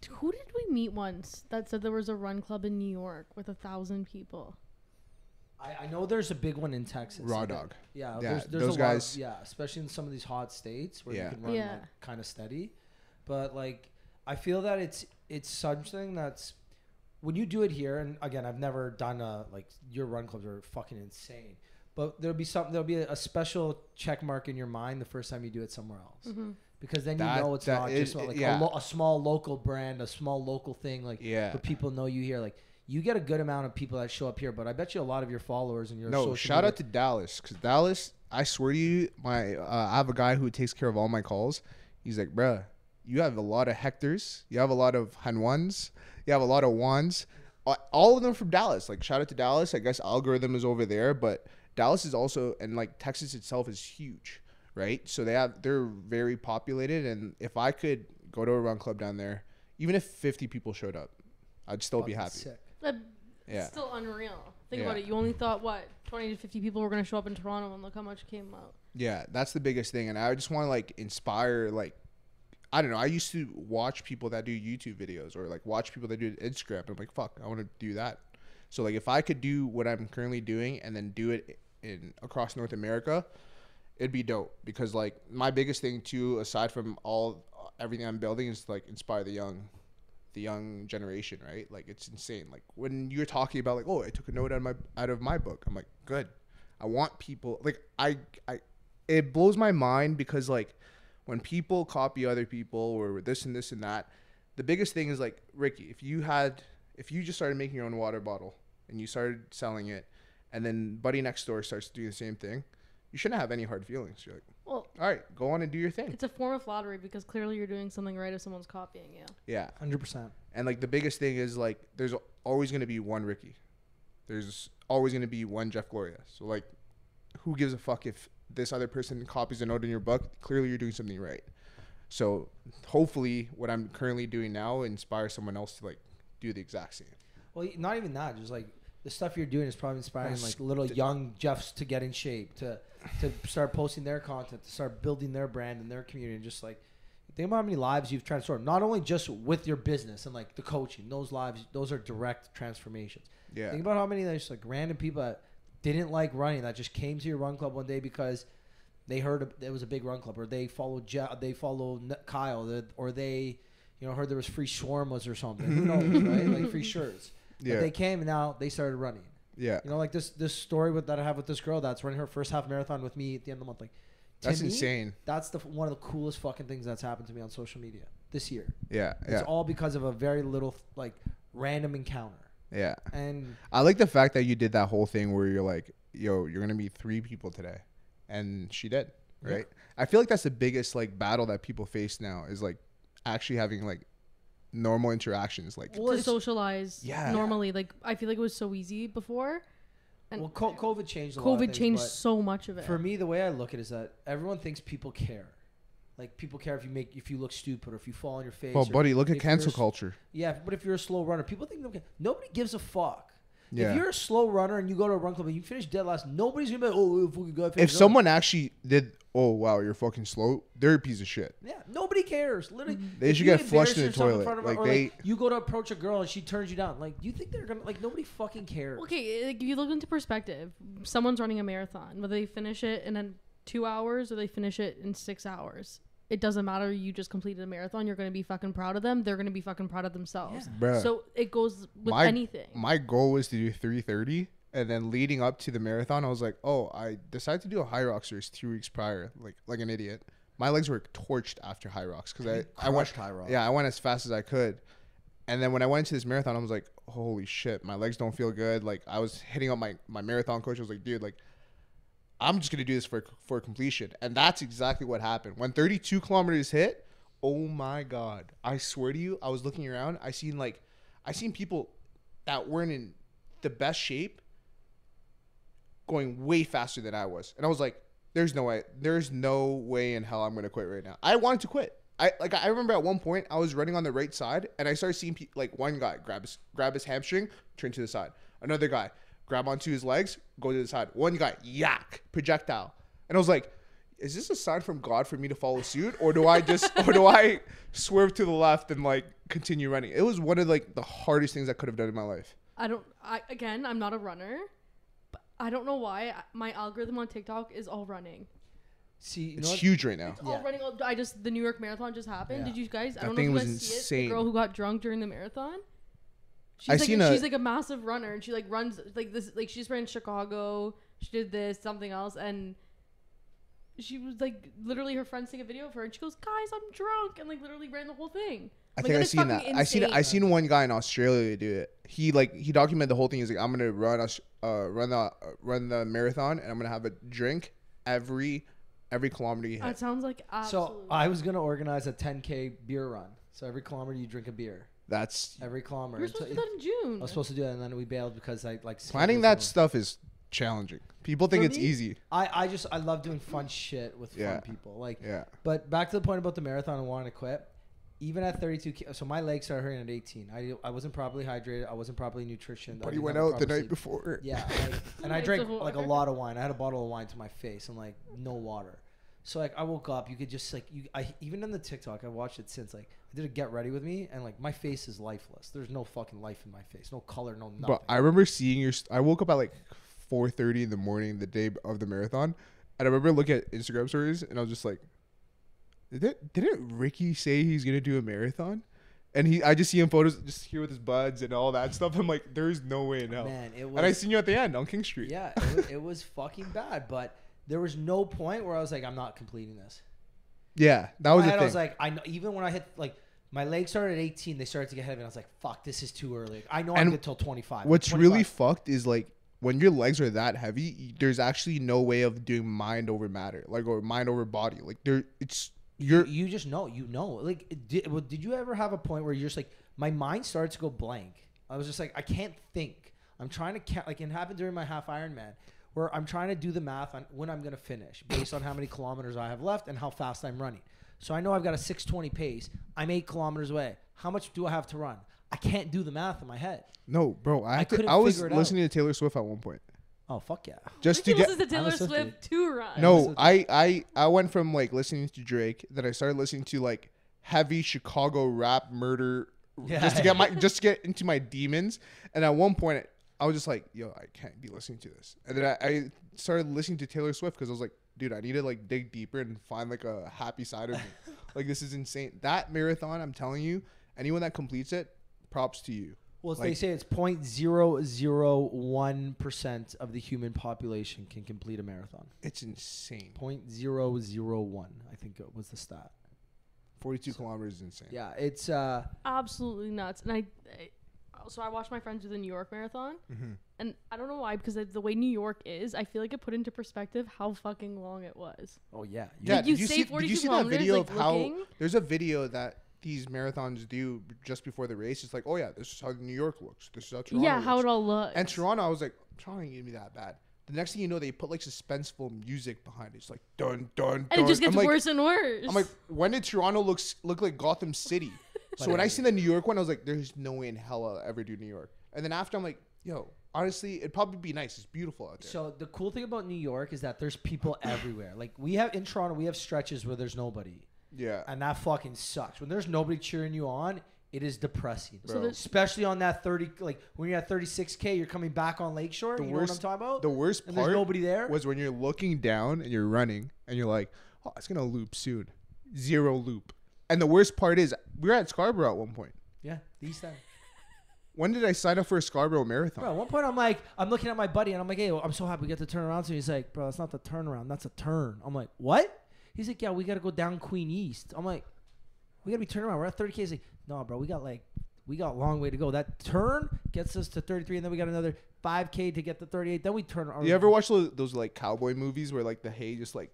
Who did we meet once that said there was a run club in New York with 1,000 people? I know there's a big one in Texas. Raw Dog. Yeah, Yeah, there's those a guys. lot of, especially in some of these hot states where Yeah. you can run Yeah. like kind of steady. But like, I feel that it's something that's when you do it here. And again, I've never done like your run clubs are fucking insane. But there'll be a special check mark in your mind the first time you do it somewhere else. Mm-hmm. Because then That- you know it's that not is- just like yeah. a small local brand, a small local thing. Like, Yeah. but people know you here. Like, you get a good amount of people that show up here. But I bet you a lot of your followers and your No, social shout media- out to Dallas, because Dallas, I swear to you, I have a guy who takes care of all my calls. He's like, bruh, you have a lot of Hectors, you have a lot of Hanwans, you have a lot of Wans, all of them from Dallas. Like, shout out to Dallas. I guess algorithm is over there, but Dallas is also, and like Texas itself is huge, right? So they're very populated, and if I could go to a run club down there, even if 50 people showed up, I'd still be Fucking happy. sick. Yeah. Still unreal. Think Yeah. about it. You only thought, 20 to 50 people were going to show up in Toronto, and look how much came out. Yeah, that's the biggest thing. And I just want to like inspire, like, I don't know. I used to watch people that do YouTube videos or like watch people that do Instagram. And I'm like, fuck, I want to do that. So like if I could do what I'm currently doing and then do it across North America, it'd be dope. Because like my biggest thing too, aside from everything I'm building, is to like inspire the young generation, right? Like it's insane. Like when you're talking about like, oh, I took a note out of my book. I'm like, good. I want people like it blows my mind because like when people copy other people or this and this and that, the biggest thing is like, Ricky, if you just started making your own water bottle and you started selling it and then buddy next door starts to do the same thing, you shouldn't have any hard feelings. You're like, Well, all right, go on and do your thing. it's a form of flattery because clearly you're doing something right if someone's copying you. Yeah. 100%. And like the biggest thing is like there's always going to be one Ricky. There's always going to be one Jeff Gloria. So like who gives a fuck if this other person copies a note in your book? Clearly you're doing something right. So hopefully what I'm currently doing now inspires someone else to like do the exact same. Well, not even that. Just like the stuff you're doing is probably inspiring like little young Jeffs to get in shape, to start posting their content, to start building their brand and their community. And just like think about how many lives you've transformed, not only just with your business and like the coaching. Those lives, those are direct transformations. Yeah. Think about how many just like random people that didn't like running that just came to your run club one day because they heard there was a big run club, or they followed Kyle, or they heard there was free shawarmas or something. Who knows, right? Like free shirts. Yeah. But they came and now they started running. Yeah. Like this story that I have with this girl that's running her first half marathon with me at the end of the month. Like, That's to me, insane. That's one of the coolest fucking things that's happened to me on social media this year. Yeah. It's all because of a very little like random encounter. Yeah. And I like the fact that you did that whole thing where you're like, yo, you're going to meet 3 people today. And she did, right? Yeah. I feel like that's the biggest like battle that people face now is like actually having like normal interactions. Like to socialize Yeah. normally. Like I feel like it was so easy before. And COVID changed a lot of things, changed but so much of it. For me, the way I look at it is that everyone thinks people care. Like people care if you look stupid or if you fall on your face. Well, buddy, look at if cancel culture. Yeah, but if you're a slow runner, people think nobody gives a fuck. Yeah. If you're a slow runner and you go to a run club and you finish dead last, nobody's gonna be like, oh, if we could go. If someone actually did, oh wow, you're fucking slow, they're a piece of shit. Yeah, nobody cares. Literally, They should get flushed in the toilet. Like you go to approach a girl and she turns you down. Like, do you think they're gonna like? Nobody fucking cares. Okay, like, if you look into perspective, someone's running a marathon, whether they finish it in 2 hours or they finish it in 6 hours. It doesn't matter. You just completed a marathon. You're going to be fucking proud of them. They're going to be fucking proud of themselves. Yeah. So it goes with anything. My goal was to do 3:30, and then leading up to the marathon, I was like, oh, I decided to do a High Rocks race 2 weeks prior, like an idiot. My legs were torched after High Rocks because I went High Rocks. Yeah, I went as fast as I could, and then when I went into this marathon, I was like, holy shit, my legs don't feel good. Like I was hitting up my marathon coach. I was like, dude, like, I'm just going to do this for completion. And that's exactly what happened. When 32 kilometers hit, oh my God. I swear to you, I was looking around. I seen people that weren't in the best shape going way faster than I was. And I was like, there's no way in hell I'm going to quit right now. I wanted to quit. I remember at one point I was running on the right side and I started seeing like one guy grab his hamstring, turn to the side. Another guy grab onto his legs, go to the side. One guy, yak, projectile. And I was like, is this a sign from God for me to follow suit? Or do I swerve to the left and like continue running? It was one of like the hardest things I could have done in my life. I'm not a runner, but I don't know why my algorithm on TikTok is all running. See, it's huge right now. It's all running. The New York Marathon just happened. Yeah. Did you guys? That I don't know thing if you was guys see it. insane. The girl who got drunk during the marathon. She's like a massive runner, and she like runs like this. Like she's ran Chicago. She did this, something else, and she was like literally her friends take a video of her, and she goes, "Guys, I'm drunk," and like literally ran the whole thing. I think I seen that. I seen one guy in Australia do it. He documented the whole thing. He's like, I'm gonna run the marathon, and I'm gonna have a drink every kilometer you hit. That sounds like absolutely. So I was gonna organize a 10K beer run. So every kilometer you drink a beer. That's every kilometer. We're supposed to do that in June. I was supposed to do that, and then we bailed because I like planning that stuff is challenging. People think it's easy. I love doing fun shit with fun people. But back to the point about the marathon and wanting to quit. Even at 32, so my legs started hurting at 18. I wasn't properly hydrated. I wasn't properly nutritioned. But you went out the night before. Yeah, and I drank like a lot of wine. I had a bottle of wine to my face and like no water. So like I woke up, you could just like even on the TikTok, I watched it since like I did a get ready with me, and like my face is lifeless. There's no fucking life in my face, no color, no nothing. But I remember seeing I woke up at like 4:30 in the morning the day of the marathon, and I remember looking at Instagram stories, and I was just like, didn't Ricky say he's gonna do a marathon? And I just see him photos just here with his buds and all that stuff. I'm like, there's no way in hell. Man, and I seen you at the end on King Street. Yeah, it was fucking bad, but there was no point where I was like, I'm not completing this. Yeah, that was the thing. I was like, I know. Even when I hit like my legs started at 18, they started to get heavy, and I was like, fuck, this is too early. I know I'm good till 25. What's really fucked is like when your legs are that heavy, there's actually no way of doing mind over matter, like or mind over body. Like you just know, like did you ever have a point where you're just like, my mind started to go blank? I was just like, I can't think. I'm trying to count, like it happened during my half Ironman where I'm trying to do the math on when I'm going to finish based on how many kilometers I have left and how fast I'm running. So I know I've got a 6:20 pace. I'm 8 kilometers away. How much do I have to run? I can't do the math in my head. No, bro. I was listening to Taylor Swift at one point. Oh, fuck yeah. Just to get to Taylor Swift to run. No, I went from like listening to Drake, then I started listening to like heavy Chicago rap murder just to get into my demons. And at one point I was just like, yo, I can't be listening to this. And then I started listening to Taylor Swift because I was like, dude, I need to like dig deeper and find like a happy side of me. Like this is insane. That marathon, I'm telling you, anyone that completes it, props to you. Well, they say it's 0.001% of the human population can complete a marathon. It's insane. 0.001, I think it was the stat. 42 kilometers is insane. Yeah, it's absolutely nuts. And I watched my friends do the New York Marathon, and I don't know why, because the way New York is, I feel like it put into perspective how fucking long it was. Oh yeah, yeah. Did you see that video of how there's a video that these marathons do just before the race? It's like, oh yeah, this is how New York looks. This is how Toronto looks. How it all looks. And Toronto, I was like, Toronto ain't gonna be that bad. The next thing you know, they put like suspenseful music behind it. It's like dun dun dun. And it just gets worse and worse. I'm like, when did Toronto look like Gotham City? So when I seen the New York one, I was like, there's no way in hell I'll ever do New York. And then after, I'm like, yo, honestly, it'd probably be nice. It's beautiful out there. So the cool thing about New York is that there's people everywhere. Like in Toronto, we have stretches where there's nobody. Yeah. And that fucking sucks. When there's nobody cheering you on, it is depressing. So especially on that 30, like when you're at 36K, you're coming back on Lakeshore. You know what I'm talking about? The worst part there's nobody there was when you're looking down and you're running and you're like, oh, it's going to loop soon. 0 loop. And the worst part is we were at Scarborough at one point. Yeah, these times. When did I sign up for a Scarborough Marathon? Bro, at one point I'm looking at my buddy and I'm like, hey, I'm so happy we get to turn around. So he's like, bro, that's not the turnaround. That's a turn. I'm like, what? He's like, yeah, we got to go down Queen East. I'm like, we got to be turning around. We're at 30K. He's like, no, bro, we got a long way to go. That turn gets us to 33, and then we got another 5K to get to 38. Then we turn around. You ever watch those like cowboy movies where like the hay just like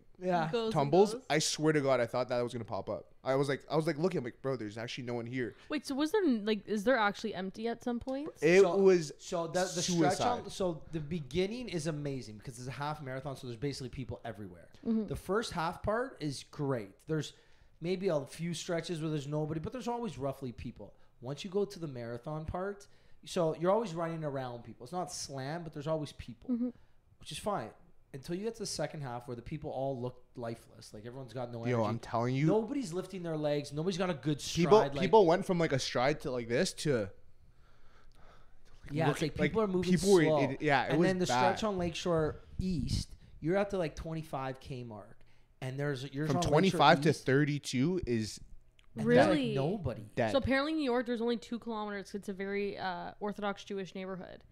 tumbles? I swear to God, I thought that was gonna pop up. I was like looking, I'm like, bro, there's actually no one here. Wait, so was there is there actually empty at some points? It was the stretch. So the beginning is amazing because it's a half marathon, so there's basically people everywhere. Mm-hmm. The first half part is great. There's maybe a few stretches where there's nobody, but there's always roughly people. Once you go to the marathon part, So you're always running around people. It's not slam, but there's always people, which is fine. Until you get to the second half where the people all look lifeless. Like everyone's got no energy. Yo, I'm telling you. Nobody's lifting their legs. Nobody's got a good stride. People went from like a stride to like this to... Yeah, it's like people are moving slow. It and was then the bad. stretch on Lakeshore East, you're at the like 25K mark. And yours From on 25 to East, 32 is... Really? Like nobody. Dead. So apparently in New York, there's only 2 kilometers. It's a very Orthodox Jewish neighborhood.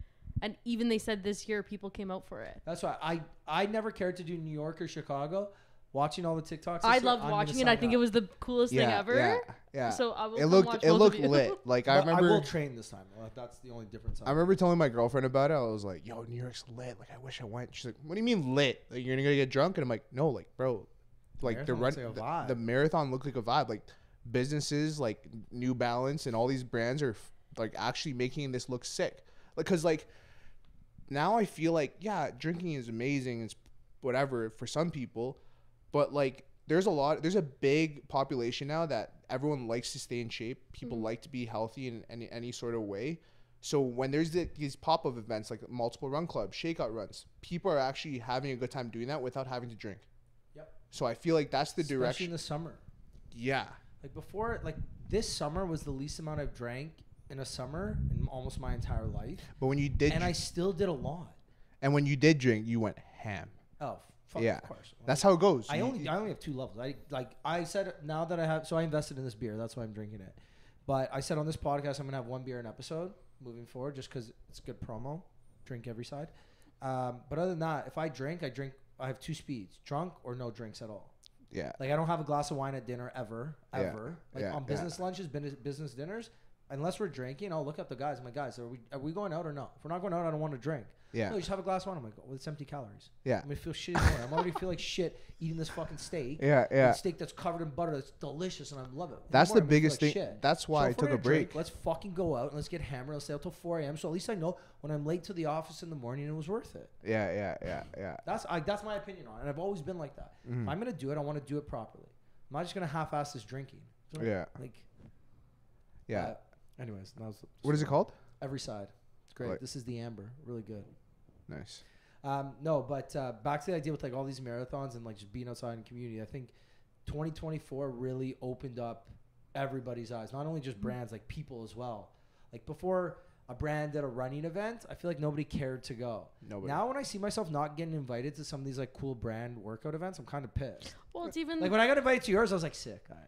And even they said this year people came out for it. That's why I never cared to do New York or Chicago. Watching all the TikToks. I loved watching it. I think it was the coolest thing ever. Yeah. So I will it come looked watch it both looked of you. lit. Like I I remember will train this time. That's the only difference. I remember telling my girlfriend about it. I was like, "Yo, New York's lit. Like I wish I went." She's like, "What do you mean lit? Like you're gonna get drunk?" And I'm like, "No, like bro, like the run, the marathon looked like a vibe. Like businesses like New Balance and all these brands are like actually making this look sick. Like because like now I feel like drinking is amazing. It's whatever for some people, but like there's a big population now that everyone likes to stay in shape. People like to be healthy in any sort of way. So when there's these pop-up events like multiple run clubs, shakeout runs, people are actually having a good time doing that without having to drink. Yep. So I feel like that's the Especially direction. in the summer. Yeah. Like before, like this summer was the least amount I've drank in a summer in almost my entire life. But when you did, and I still did a lot. And when you did drink, you went ham. Oh, fuck, yeah. Of course. That's how it goes. I only have 2 levels. I said now that I have, so I invested in this beer. That's why I'm drinking it. But I said on this podcast I'm gonna have 1 beer an episode moving forward, just because it's good promo. Drink every side. But other than that, if I drink, I have 2 speeds: drunk or no drinks at all. Yeah. Like I don't have a glass of wine at dinner ever. Like on business lunches, business dinners. Unless we're drinking, I'll look up the guys. I'm like, guys, are we going out or no? If we're not going out, I don't want to drink. Yeah. No, you just have a glass of wine. I'm like, well, it's empty calories. Yeah. I'm gonna feel shit in the morning. I'm already feel like shit eating this fucking steak. Yeah, yeah. Steak that's covered in butter that's delicious and I love it. That's the biggest thing. That's why I took a break. Drink, let's fucking go out and let's get hammered. Let's stay out till 4 a.m. So at least I know when I'm late to the office in the morning, it was worth it. Yeah. That's my opinion on it. And I've always been like that. If I'm gonna do it, I want to do it properly. I'm not just gonna half-ass this drinking. So yeah. Yeah. Anyways, what is it called? Every Side. It's great. This is the amber. Really good. Nice. No, but back to the idea with like all these marathons and like just being outside in community. I think 2024 really opened up everybody's eyes. Not only just brands, like people as well. Like before a brand did a running event, I feel like nobody cared to go. Nobody. Now when I see myself not getting invited to some of these like cool brand workout events, I'm kind of pissed. Well, it's even like when I got invited to yours, I was like, sick. All right.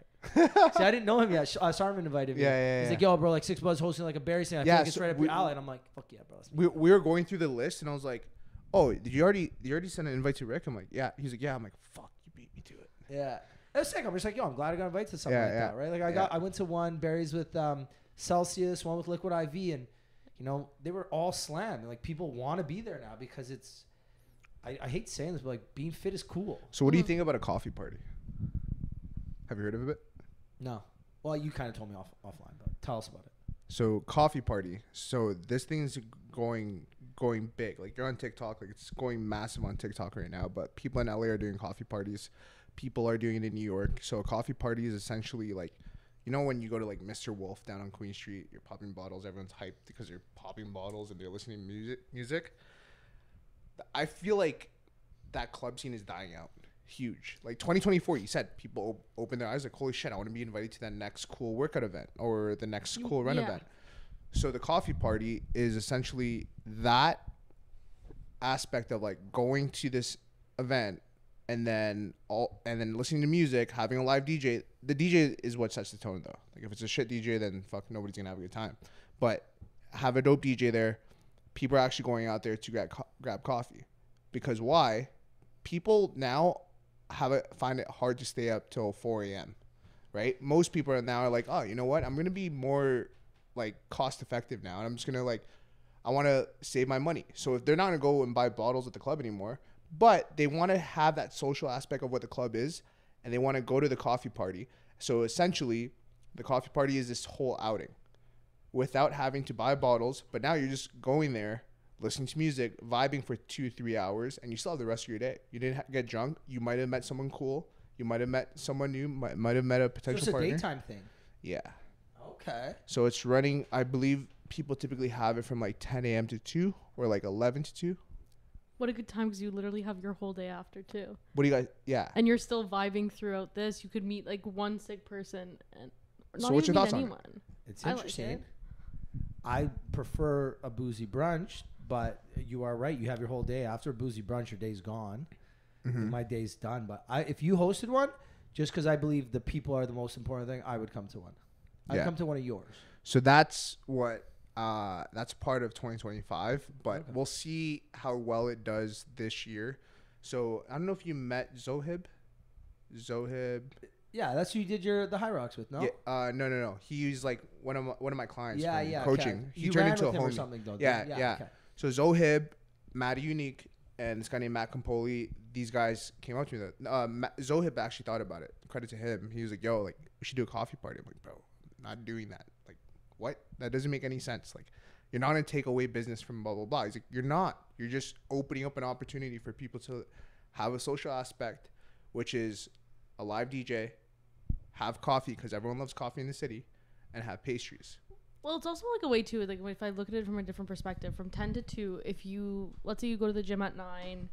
See, I didn't know him yet. Sarman invited me. Yeah. He's like, yo, bro, like 6 Buds hosting like a berry stand. I feel like it's right up your alley. And I'm like, fuck yeah, bro. We were going through the list, and I was like, oh, did you already send an invite to Rick? I'm like, yeah. He's like, yeah. I'm like, fuck, you beat me to it. Yeah. It was sick. I'm just like, yo, I'm glad I got invited to something like that, right? Like I went to one berries with Celsius, one with Liquid IV, and you know they were all slammed. And, like people want to be there now because it's. I hate saying this, but like being fit is cool. So what do you think about a coffee party? Have you heard of it? No. Well, you kind of told me offline, but tell us about it. So coffee party. So this thing is going big. Like you're on TikTok. Like it's going massive on TikTok right now. But people in LA are doing coffee parties. People are doing it in New York. So a coffee party is essentially like, you know, when you go to like Mr. Wolf down on Queen Street, you're popping bottles. Everyone's hyped because they're popping bottles and they're listening to music. I feel like that club scene is dying out. Huge. Like 2024, you said people open their eyes like, holy shit, I want to be invited to that next cool workout event or the next cool run event. So the coffee party is essentially that aspect of like going to this event and then listening to music, having a live DJ. The DJ is what sets the tone though. Like if it's a shit DJ, then fuck, nobody's gonna have a good time. But have a dope DJ there. People are actually going out there to grab coffee. Because why? People now find it hard to stay up till 4 a.m. Right? Most people are like, oh, you know what? I'm gonna be more like cost effective now, and I'm just gonna like, I want to save my money. So if they're not gonna go and buy bottles at the club anymore, but they want to have that social aspect of what the club is, and they want to go to the coffee party. So essentially, the coffee party is this whole outing without having to buy bottles. But now you're just going there, listening to music, vibing for 2-3 hours, and you still have the rest of your day. You didn't get drunk. You might have met someone cool. You might have met someone new. Might have met a potential partner. It's a daytime thing. Yeah. Okay. So it's running. I believe people typically have it from like 10 a.m. to 2 or like 11 to 2. What a good time, because you literally have your whole day after too. What do you guys? Yeah. And you're still vibing throughout this. You could meet like one sick person and not So what's even your meet thoughts on it? anyone. It's I like interesting. it. I prefer a boozy brunch, but you are right. You have your whole day. After a boozy brunch, your day's gone. Mm-hmm. My day's done. But if you hosted one, just because I believe the people are the most important thing, I would come to one. I'd Yeah. come to one of yours. So that's what that's part of 2025, but Okay. we'll see how well it does this year. So I don't know if you met Zohib. Yeah, that's who you did the High Rocks with, no? Yeah, no. He's like one of my clients. Yeah, from yeah. coaching. Okay. He You turned ran into a with him or homie. something, though. Yeah, didn't you? yeah. Okay. So Zohib, Matty Unique, and this guy named Matt Campoli, these guys came up to me. Zohib actually thought about it. Credit to him. He was like, "Yo, like we should do a coffee party." I'm like, "Bro, I'm not doing that. Like, what? That doesn't make any sense. Like, you're not gonna take away business from blah blah blah." He's like, "You're not. You're just opening up an opportunity for people to have a social aspect, which is a live DJ, have coffee because everyone loves coffee in the city, and have pastries." Well, it's also like a way too, like if I look at it from a different perspective, from 10 to 2, if you, let's say you go to the gym at 9,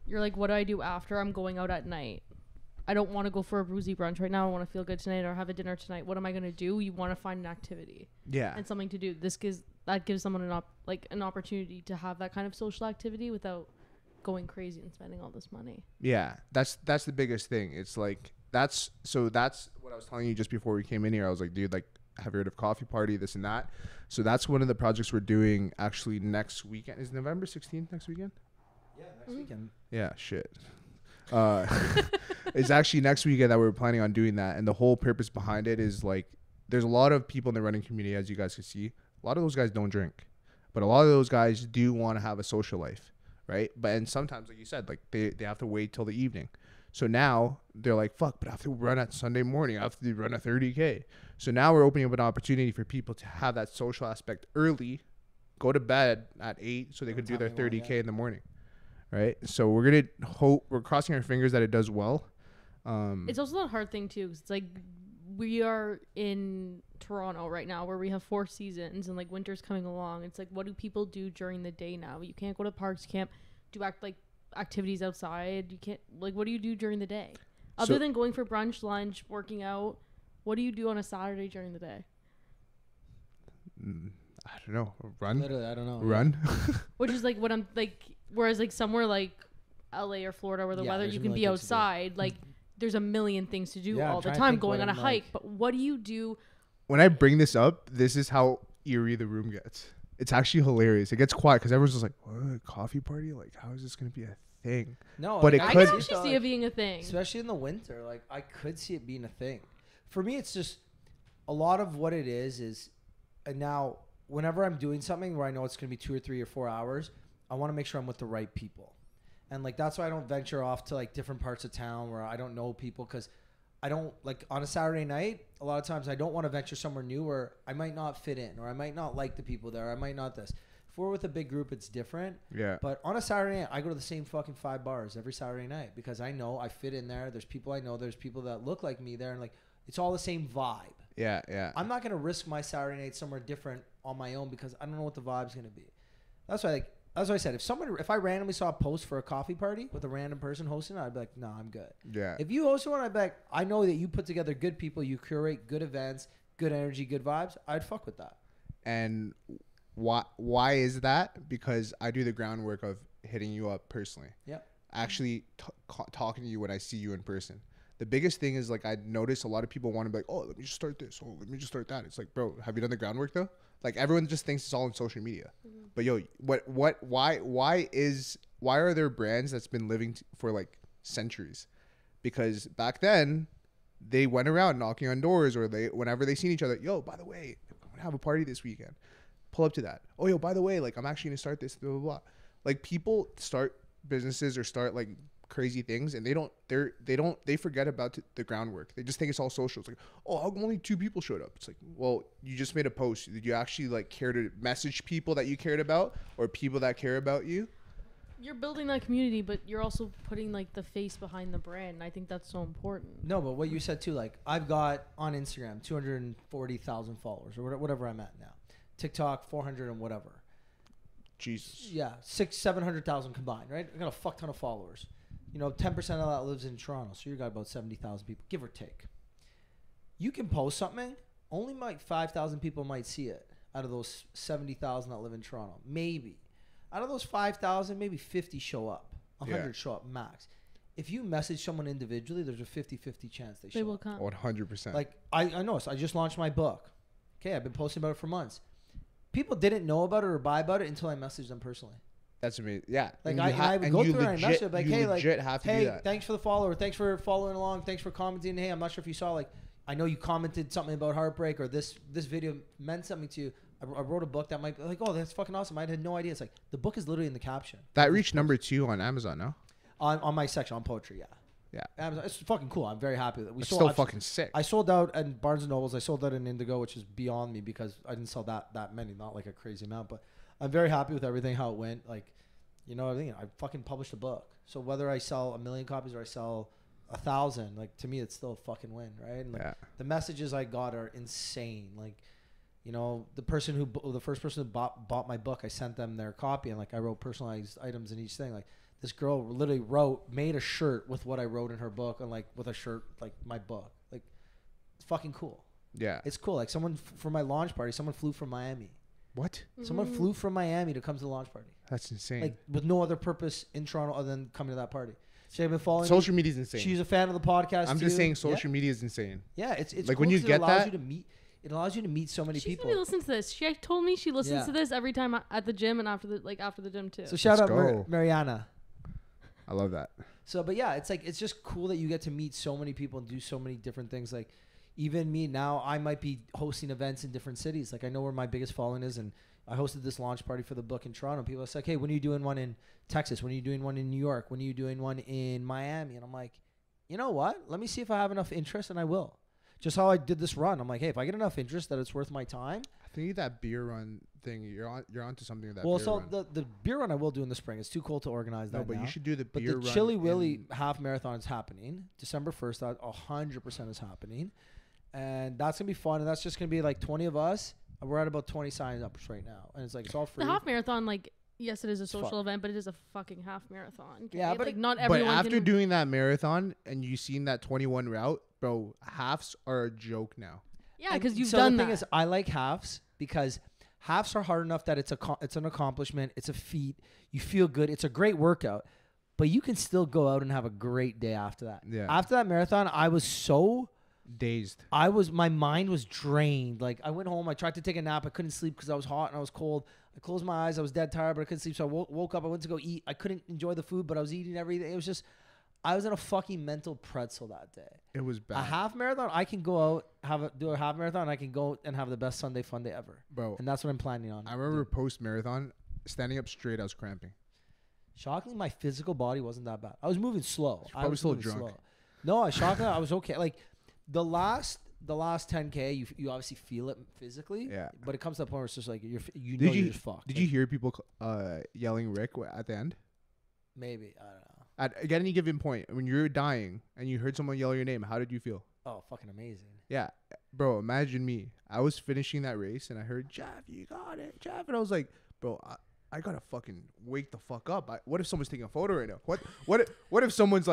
you're like, what do I do after? I'm going out at night. I don't want to go for a boozy brunch right now. I want to feel good tonight or have a dinner tonight. What am I going to do? You want to find an activity Yeah. and something to do. That gives someone an opportunity to have that kind of social activity without going crazy and spending all this money. Yeah, that's the biggest thing. It's like that's what I was telling you just before we came in here. I was like, dude, like, have you heard of coffee party, this and that? So that's one of the projects we're doing actually next weekend. Is November 16th next weekend? Yeah, next weekend. Yeah, shit. It's actually next weekend that we're planning on doing that, and the whole purpose behind it is like there's a lot of people in the running community, as you guys can see. A lot of those guys don't drink, but a lot of those guys do want to have a social life, right? But and sometimes, like you said, like they have to wait till the evening. So now they're like, fuck, but I have to run at Sunday morning. I have to run a 30K. So now we're opening up an opportunity for people to have that social aspect early, go to bed at 8 so they could do their 30K in the morning, right? So we're crossing our fingers that it does well. It's also a hard thing too, 'cause it's like we are in Toronto right now where we have 4 seasons and like winter's coming along. It's like, what do people do during the day now? You can't go to parks, you can't do activities outside. You can't, like, what do you do during the day other than going for brunch, lunch, working out? What do you do on a Saturday during the day? I don't know. Run. Literally, I don't know. Run. Which is like what I'm like. Whereas like somewhere like LA or Florida where the weather there's you a can million be things to do. outside, like there's a million things to do Yeah, I'm all the trying to time, think going what on a I'm hike. like- But what do you do? When I bring this up, this is how eerie the room gets. It's actually hilarious. It gets quiet because everyone's just like, what, coffee party? Like, how is this going to be a thing? No, But like, it I could- can actually see it being a thing. especially in the winter. Like, I could see it being a thing. For me, it's just a lot of what it is, and now whenever I'm doing something where I know it's going to be 2 or 3 or 4 hours, I want to make sure I'm with the right people. And like, that's why I don't venture off to like different parts of town where I don't know people, because I don't, like, on a Saturday night, a lot of times I don't want to venture somewhere new where I might not fit in, or I might not like the people there, or I might not this. If we're with a big group, it's different. Yeah. But on a Saturday night, I go to the same fucking 5 bars every Saturday night because I know I fit in there. There's people I know. There's people that look like me there, and like, it's all the same vibe. Yeah, yeah. I'm not going to risk my Saturday night somewhere different on my own because I don't know what the vibe's going to be. That's why, like, that's what I said. If I randomly saw a post for a coffee party with a random person hosting it, I'd be like, nah, I'm good. Yeah. If you host one, I'd be like, I know that you put together good people, you curate good events, good energy, good vibes. I'd fuck with that. And why is that? Because I do the groundwork of hitting you up personally. Yep. Actually talking to you when I see you in person. The biggest thing is, like, I notice a lot of people want to be like, oh, let me just start this. Oh, let me just start that. It's like, bro, have you done the groundwork though? Like, everyone just thinks it's all on social media. Mm-hmm. But yo, why are there brands that's been living for like centuries? Because back then they went around knocking on doors, or whenever they seen each other, yo, by the way, I'm gonna have a party this weekend. Pull up to that. Oh, yo, by the way, like, I'm actually gonna start this, blah, blah, blah. Like, people start businesses or start like crazy things, and they forget about the groundwork. They just think it's all social. It's like, oh, how come only 2 people showed up? It's like, well, you just made a post. Did you actually like care to message people that you cared about, or people that care about you? You're building that community, but you're also putting like the face behind the brand, and I think that's so important. No, but what you said too, like, I've got on Instagram 240,000 followers or whatever I'm at now. TikTok 400 and whatever. Jesus. Yeah, 700,000 combined, right? I got a fuck ton of followers. 10% of that lives in Toronto, so you got about 70,000 people, give or take. You can post something, only 5,000 people might see it out of those 70,000 that live in Toronto. Maybe. Out of those 5,000, maybe 50 show up. 100 show up max. If you message someone individually, there's a 50-50 chance they will come. 100%. Like, I know. So I just launched my book. Okay, I've been posting about it for months. People didn't know about it or buy about it until I messaged them personally. That's amazing. Yeah. Like, I would go through it and I message them like, hey, thanks for the follower. Thanks for following along. Thanks for commenting. Hey, I'm not sure if you saw, like, I know you commented something about heartbreak or this video meant something to you. I wrote a book that might be like, oh, that's fucking awesome. I had no idea. It's like, the book is literally in the caption. That reached number 2 on Amazon, no? On my section, on poetry, yeah. Yeah. Amazon, it's fucking cool. I'm very happy with it. It's still fucking sick. I sold out at Barnes & Nobles. I sold out in Indigo, which is beyond me because I didn't sell that many, not like a crazy amount. But I'm very happy with everything, how it went. Like, you know what I mean? I fucking published a book. So whether I sell 1 million copies or I sell 1,000, like, to me, it's still a fucking win, right? And like, the messages I got are insane. Like, the first person who bought my book, I sent them their copy, and like I wrote personalized items in each thing. Like, this girl literally made a shirt with what I wrote in her book, and like with a shirt like my book. Like, it's fucking cool. Yeah, it's cool. Like, someone for my launch party, someone flew from Miami. What? Someone flew from Miami to come to the launch party. That's insane. Like, with no other purpose in Toronto other than coming to that party. She's been following. Social media is insane. She's a fan of the podcast. I'm just saying, social media is insane. Yeah, it's like cool when you get that. It allows you to meet so many people. She's gonna listen to this. She told me she listens to this every time at the gym and after the gym too. So shout out Mariana. I love that. So, but yeah, it's just cool that you get to meet so many people and do so many different things. Like, even me now, I might be hosting events in different cities. Like, I know where my biggest following is, and I hosted this launch party for the book in Toronto. People are like, hey, when are you doing one in Texas? When are you doing one in New York? When are you doing one in Miami? And I'm like, you know what? Let me see if I have enough interest, and I will. Just how I did this run. I'm like, hey, if I get enough interest that it's worth my time. I think that beer run thing, you're onto something with that. Well, so the beer run I will do in the spring. It's too cold to organize that. No, but now. You should do the beer run. But the Chili Willy half marathon is happening December 1st. That 100% is happening, and that's gonna be fun. And that's just gonna be like 20 of us. We're at about 20 sign-ups right now, and it's all free. The half marathon, like, yes, it is a social event, but it is a fucking half marathon. Okay? Yeah, but like, not everyone. But after doing that marathon and you seen that 21 route, bro, halves are a joke now. Yeah, because you've done that. The thing is, I like halves because halves are hard enough that it's an accomplishment, it's a feat, you feel good, it's a great workout, but you can still go out and have a great day after that. Yeah. After that marathon, I was so dazed. My mind was drained. Like, I went home, I tried to take a nap, I couldn't sleep because I was hot and I was cold. I closed my eyes, I was dead tired, but I couldn't sleep. So I woke up, I went to go eat. I couldn't enjoy the food, but I was eating everything. It was just, I was in a fucking mental pretzel that day. It was bad. A half marathon, I can go out, do a half marathon, I can go and have the best Sunday fun day ever. Bro. And that's what I'm planning on. I remember post-marathon, standing up straight, I was cramping. Shockingly, my physical body wasn't that bad. I was moving slow. I was still drunk. No, shockingly, I was okay. Like, the last 10K, you obviously feel it physically. Yeah. But it comes to the point where it's just like, you're just fucked. Did you hear people yelling Rick at the end? Maybe. I don't know. At any given point, when you're dying and you heard someone yell your name, how did you feel? Oh, fucking amazing. Yeah. Bro, imagine me. I was finishing that race and I heard, Jeff, you got it, Jeff. And I was like, bro, I gotta fucking wake the fuck up. What if someone's taking a photo right now? What if someone's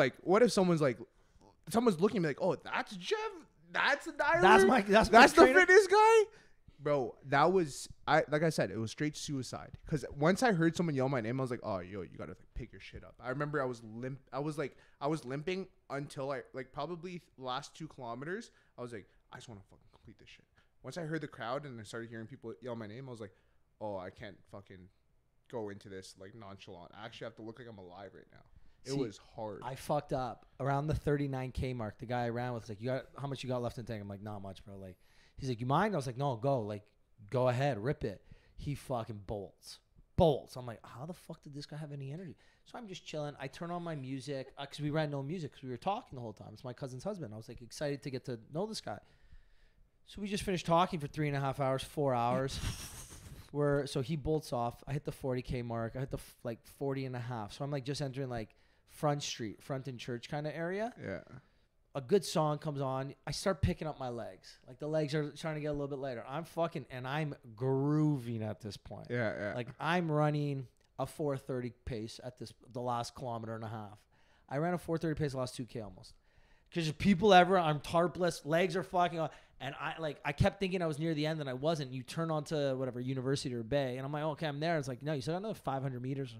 looking at me like, oh, that's Jeff? That's the dialer? That's the fitness guy? Bro, that was, like I said, it was straight suicide. Because once I heard someone yell my name, I was like, oh, yo, you gotta pick your shit up. I remember I was limping until probably the last 2 kilometers. I was like, I just want to fucking complete this shit. Once I heard the crowd and I started hearing people yell my name, I was like, oh, I can't fucking go into this nonchalant. I actually have to look like I'm alive right now. It was hard. I fucked up around the 39K mark. The guy I ran with was like, how much you got left in the tank? I'm like, not much, bro. Like, he's like, you mind? I was like, no, go ahead, rip it. He fucking bolts. I'm like, how the fuck did this guy have any energy? So I'm just chilling. I turn on my music because we ran no music because we were talking the whole time. It's my cousin's husband. I was like excited to get to know this guy. So we just finished talking for 3.5 hours, 4 hours. So he bolts off. I hit the 40K mark. I hit the 40 and a half. So I'm just entering Front and Church kind of area. Yeah. a good song comes on. I start picking up my legs. Like the legs are trying to get a little bit lighter. I'm grooving at this point. Yeah. Like I'm running a 4:30 pace at the last kilometer and a half. I ran a 4:30 pace the last 2K almost. Because people ever, I'm tarpless, legs are fucking on. And I kept thinking I was near the end and I wasn't. You turn onto whatever, University or Bay. And I'm like, okay, I'm there. It's like, no, you said another 500 meters.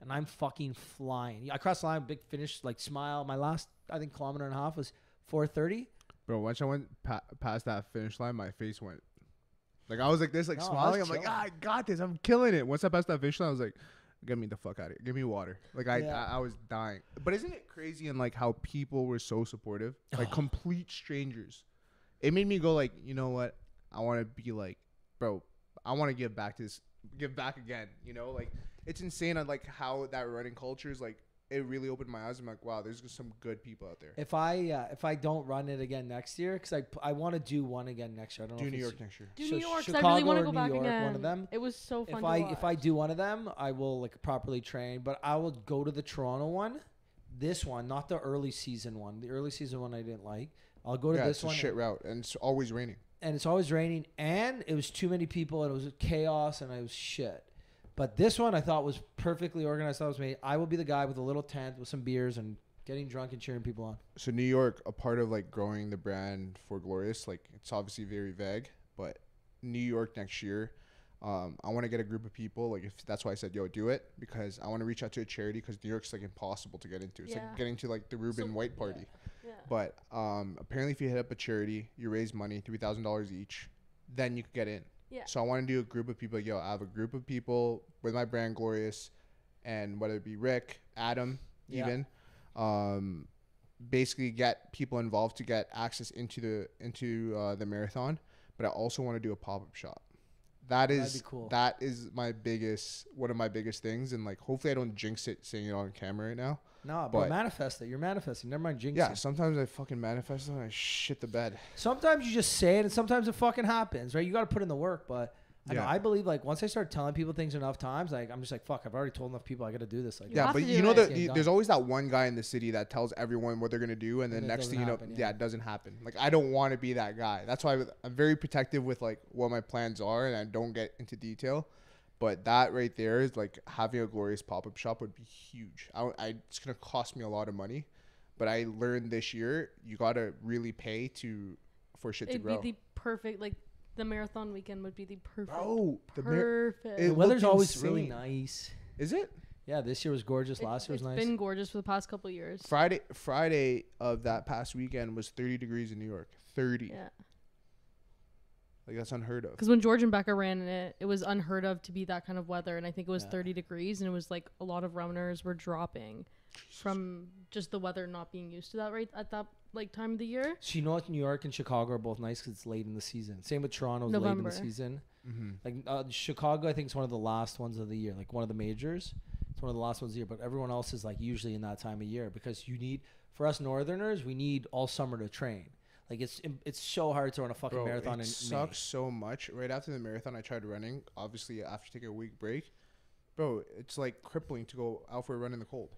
And I'm fucking flying. I crossed the line, big finish, like smile. My last, I think, kilometer and a half was 4:30. Bro, once I went past that finish line, my face went. Like, I was like this, like No, smiling. I'm chilling. like, I got this. I'm killing it. Once I passed that finish line, I was like, get me the fuck out of here. Give me water. Like, I was dying. But isn't it crazy in, like, how people were so supportive? Like, complete strangers. It made me go, like, you know what? I want to be like, bro, I want to give back again. You know? Like, it's insane on, like, how that running culture is, like, it really opened my eyes. I'm like, wow, there's just some good people out there. If I don't run it again next year, because I want to do one again next year. I don't know Do if New it's- York next year. Do So New York, 'cause I Chicago really want to or go New back York, again. one of them. It was so fun If I do one of them, I will like properly train. But I will go to the Toronto one, this one, not the early season one. The early season one I didn't like. I'll go to Yeah, this it's a one, shit route, and it's always raining. and it's always raining, and it was too many people, and it was chaos, and it was shit. But this one I thought was perfectly organized. I thought it was made. I will be the guy with a little tent with some beers and getting drunk and cheering people on. So New York, a part of like growing the brand for Glorious, like it's obviously very vague, but New York next year, I want to get a group of people. Like, if that's why I said, yo, do it, because I want to reach out to a charity, because New York's like impossible to get into. It's Yeah. like getting to like the Reuben White party. Yeah. But apparently, if you hit up a charity, you raise money, $3,000 each, then you could get in. Yeah. So I want to do a group of people. Like, yo, I have a group of people with my brand Glorious, and whether it be Rick, Adam, Yeah. even, basically get people involved to get access into the marathon. But I also want to do a pop-up shop. That'd be cool. That is one of my biggest things, and like hopefully I don't jinx it saying it on camera right now. No, But- but manifest it. You're manifesting. Never mind jinxing. Yeah, sometimes I fucking manifest it and I shit the bed. Sometimes you just say it, and sometimes it fucking happens, right? You got to put in the work, but I know Yeah. I believe like once I start telling people things enough times, like I'm just like fuck. I've already told enough people I got to do this. Like, You Yeah, have but to do you know it. that Getting there's done. always that one guy in the city that tells everyone what they're gonna do, and then And it next doesn't thing you know, happen, yeah, it doesn't happen. Like, I don't want to be that guy. That's why I'm very protective with like what my plans are, and I don't get into detail. But that right there is like having a Glorious pop-up shop would be huge. It's gonna cost me a lot of money, but I learned this year you gotta really pay for shit to It'd grow. be the perfect, like, the marathon weekend would be the perfect. Bro, perfect. the it weather's looked always really insane. nice. Is it? Yeah, this year was gorgeous. Last year was nice. It's been gorgeous for the past couple of years. Friday of that past weekend was 30 degrees in New York. 30. Yeah. Like, that's unheard of. Because when George and Becca ran in it, it was unheard of to be that kind of weather. And I think it was Yeah. 30 degrees. And it was like a lot of runners were dropping from just the weather not being used to that right at that like time of the year. So you know what? New York and Chicago are both nice because it's late in the season. Same with Toronto, it's late in November. the season. Mm-hmm. Like Chicago, I think is one of the last ones of the year. Like one of the majors. It's one of the last ones of the year. But everyone else is like usually in that time of year because for us Northerners, we need all summer to train. Like it's so hard to run a fucking Bro, marathon it in sucks May. so much. Right after the marathon, I tried running. Obviously, after taking a week break, bro, it's like crippling to go out for a run in the cold.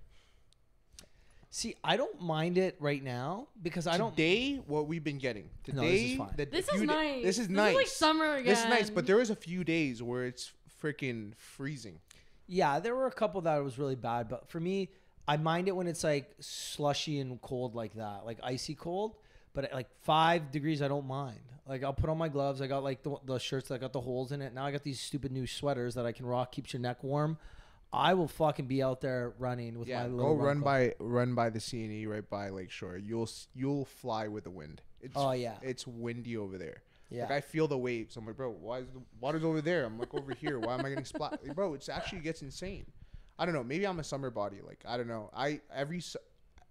See, I don't mind it right now because I don't. Today, what we've been getting today, No, this is fine. This few is nice. This is This nice. is like summer again. This is nice, but there was a few days where it's freaking freezing. Yeah, there were a couple that was really bad, but for me, I mind it when it's like slushy and cold like that, like icy cold. But at like 5 degrees, I don't mind. Like I'll put on my gloves. I got like the shirts that got the holes in it. Now I got these stupid new sweaters that I can rock, keeps your neck warm. I will fucking be out there running with my little go run club. by the CNE right by Lakeshore. You'll fly with the wind. Oh, yeah. It's windy over there. Yeah. Like, I feel the waves. I'm like, bro, why is the water's over there? I'm like, over here. Why am I getting splat? Like, bro, it's actually gets insane. I don't know. Maybe I'm a summer body. Like, I don't know.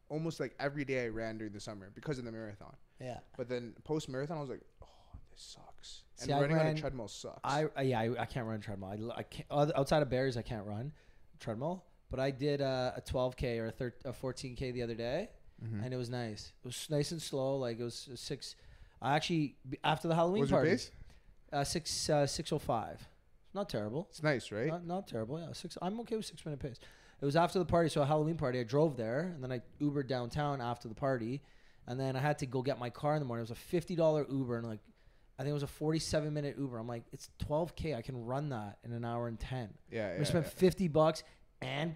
Almost like every day I ran during the summer because of the marathon. Yeah. But then post marathon, I was like, oh, this sucks. And See, I running on ran- a treadmill sucks. I can't run treadmill. I can't, outside of Barry's, I can't run treadmill. But I did a 12K or a 14K the other day, and it was nice. It was nice and slow. Like it was 6. I actually after the Halloween What was your party, pace? 6:05. Not terrible. It's nice, right? Not terrible. Yeah, 6. I'm okay with 6 minute pace. It was after the party, so a Halloween party. I drove there, and then I Ubered downtown after the party, And then I had to go get my car in the morning. It was a $50 Uber, and like I think it was a 47-minute Uber. I'm like, it's $12K. I can run that in an hour and 10. Yeah, I spent $50 and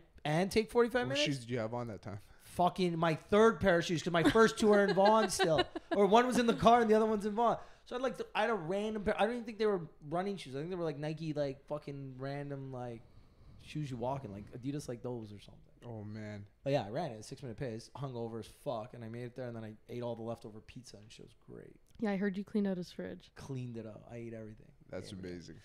take 45 What minutes. shoes did you have on that time? Fucking my third pair of shoes, because my first two are in Vaughan still, or one was in the car and the other one's in Vaughan. So I had a random pair. I don't even think they were running shoes. I think they were like Nike, like fucking random like shoes you walk in, like Adidas, like those or something. Oh man. But yeah, I ran it. 6-minute pace, hungover as fuck, and I made it there. And then I ate all the leftover pizza, and shit was great. Yeah, I heard you cleaned out his fridge. Cleaned it up. I ate everything. That's amazing.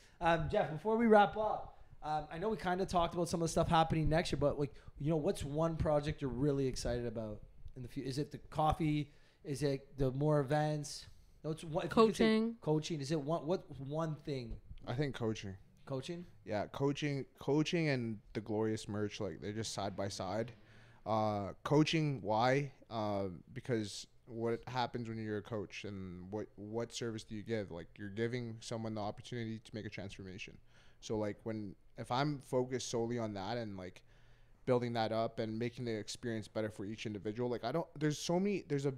Jeff, before we wrap up, I know we kind of talked about some of the stuff happening next year, but like, what's one project you're really excited about in the future? Is it the coffee? Is it the more events? No, it's what, coaching. Coaching. Is it what's one thing? I think coaching. Coaching? Yeah, coaching and the Glorious merch, like they're just side by side. Coaching, why? Because what happens when you're a coach, and what service do you give? Like, you're giving someone the opportunity to make a transformation. So like if I'm focused solely on that and like building that up and making the experience better for each individual, like there's a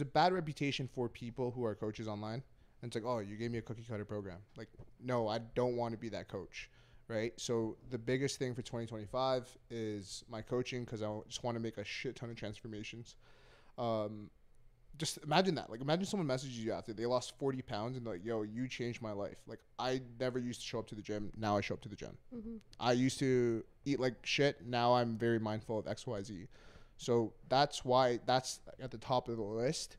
bad reputation for people who are coaches online. And it's like, oh, you gave me a cookie cutter program. Like, no, I don't want to be that coach. Right. So the biggest thing for 2025 is my coaching, because I just want to make a shit ton of transformations. Just imagine that. Like, imagine someone messages you after they lost 40 pounds and they're like, yo, you changed my life. Like, I never used to show up to the gym. Now I show up to the gym. Mm-hmm. I used to eat like shit. Now I'm very mindful of XYZ. So that's why that's at the top of the list.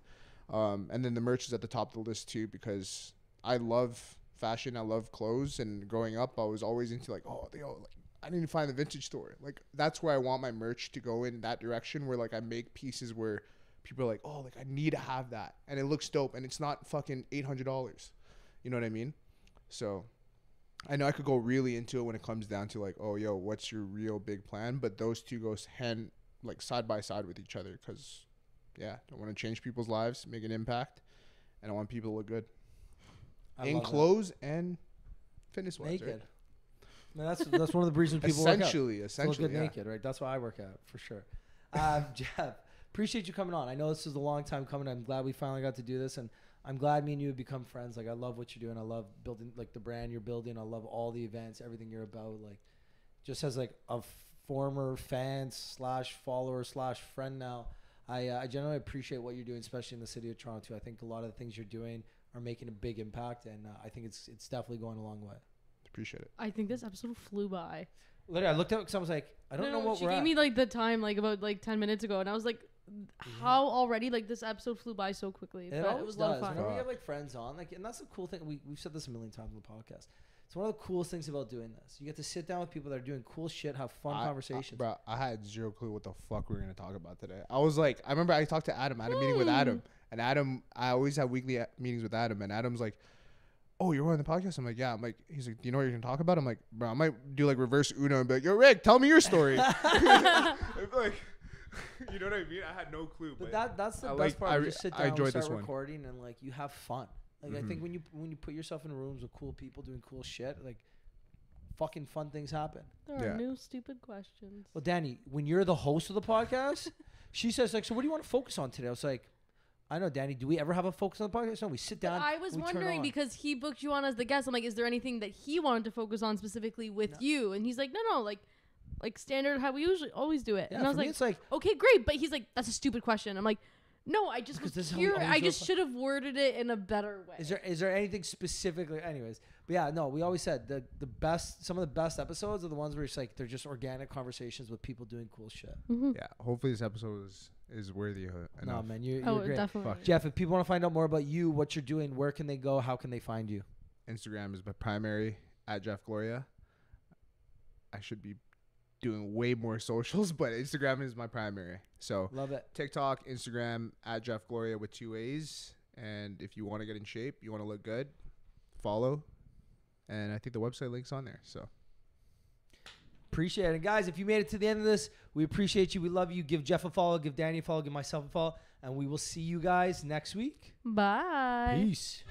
And then the merch is at the top of the list too, because I love fashion. I love clothes. And growing up, I was always into like, I need to find the vintage store. Like, that's where I want my merch to go, in that direction, where like I make pieces where people are like, oh, like I need to have that, and it looks dope, and it's not fucking $800. You know what I mean? So I know I could go really into it when it comes down to like, oh, yo, what's your real big plan? But those two go hand like side by side with each other, because yeah, I want to change people's lives, make an impact, and I want people to look good in clothes and fitness wise. Naked. Right? Man, that's one of the reasons people essentially look good naked, right? That's why I work out, for sure. Jeff, appreciate you coming on. I know this is a long time coming. I'm glad we finally got to do this, and I'm glad me and you have become friends. Like, I love what you're doing. I love building like the brand you're building. I love all the events, everything you're about. Like, just as like a former fan / follower / friend now, I generally appreciate what you're doing, especially in the city of Toronto too. I think a lot of the things you're doing are making a big impact, and I think it's definitely going a long way. Appreciate it. I think this episode flew by. Literally, I looked up because I was like, I don't know what she we're gave at. me like the time, like about like 10 minutes ago, and I was like, how already? Like, this episode flew by so quickly. It but always it was a lot of does. fun. Whenever we have like friends on, like, and that's the cool thing. We've said this a million times on the podcast. It's one of the coolest things about doing this. You get to sit down with people that are doing cool shit, have fun conversations. Bro, I had zero clue what the fuck we were gonna talk about today. I was like, I remember I talked to Adam. I had a meeting with Adam, and Adam, I always have weekly meetings with Adam, and Adam's like, oh, you're on the podcast? I'm like, yeah. I'm like, he's like, do you know what you're gonna talk about? I'm like, bro, I might do like reverse Uno and be like, yo, Rick, tell me your story. Like, you know what I mean? I had no clue. But that's the best part. You just sit down, and start recording, and like you have fun. Like, I think when you put yourself in rooms with cool people doing cool shit, like, fucking fun things happen. There are new stupid questions. Well, Danny, when you're the host of the podcast, she says like, so what do you want to focus on today? I was like, I know, Danny, do we ever have a focus on the podcast? No, we sit down. But I was wondering, because he booked you on as the guest. I'm like, is there anything that he wanted to focus on specifically with you? And he's like, no, like standard how we usually always do it. Yeah, and I was it's like, okay, great. But he's like, that's a stupid question. I'm like, no, I just I just should have worded it in a better way. Is there anything specifically? Anyways, but yeah, no, we always said the best, some of the best episodes are the ones where it's like they're just organic conversations with people doing cool shit. Mm-hmm. Yeah, hopefully this episode is worthy enough. No, man, you're great. Definitely. Jeff, if people want to find out more about you, what you're doing, where can they go? How can they find you? Instagram is my primary, at Jeff Gloria. I should be doing way more socials, but Instagram is my primary. So love it. TikTok, Instagram, at Jeff Gloria with 2 A's. And if you want to get in shape, you want to look good, follow. And I think the website link's on there. So appreciate it. And guys, if you made it to the end of this, we appreciate you. We love you. Give Jeff a follow, give Danny a follow, give myself a follow. And we will see you guys next week. Bye. Peace.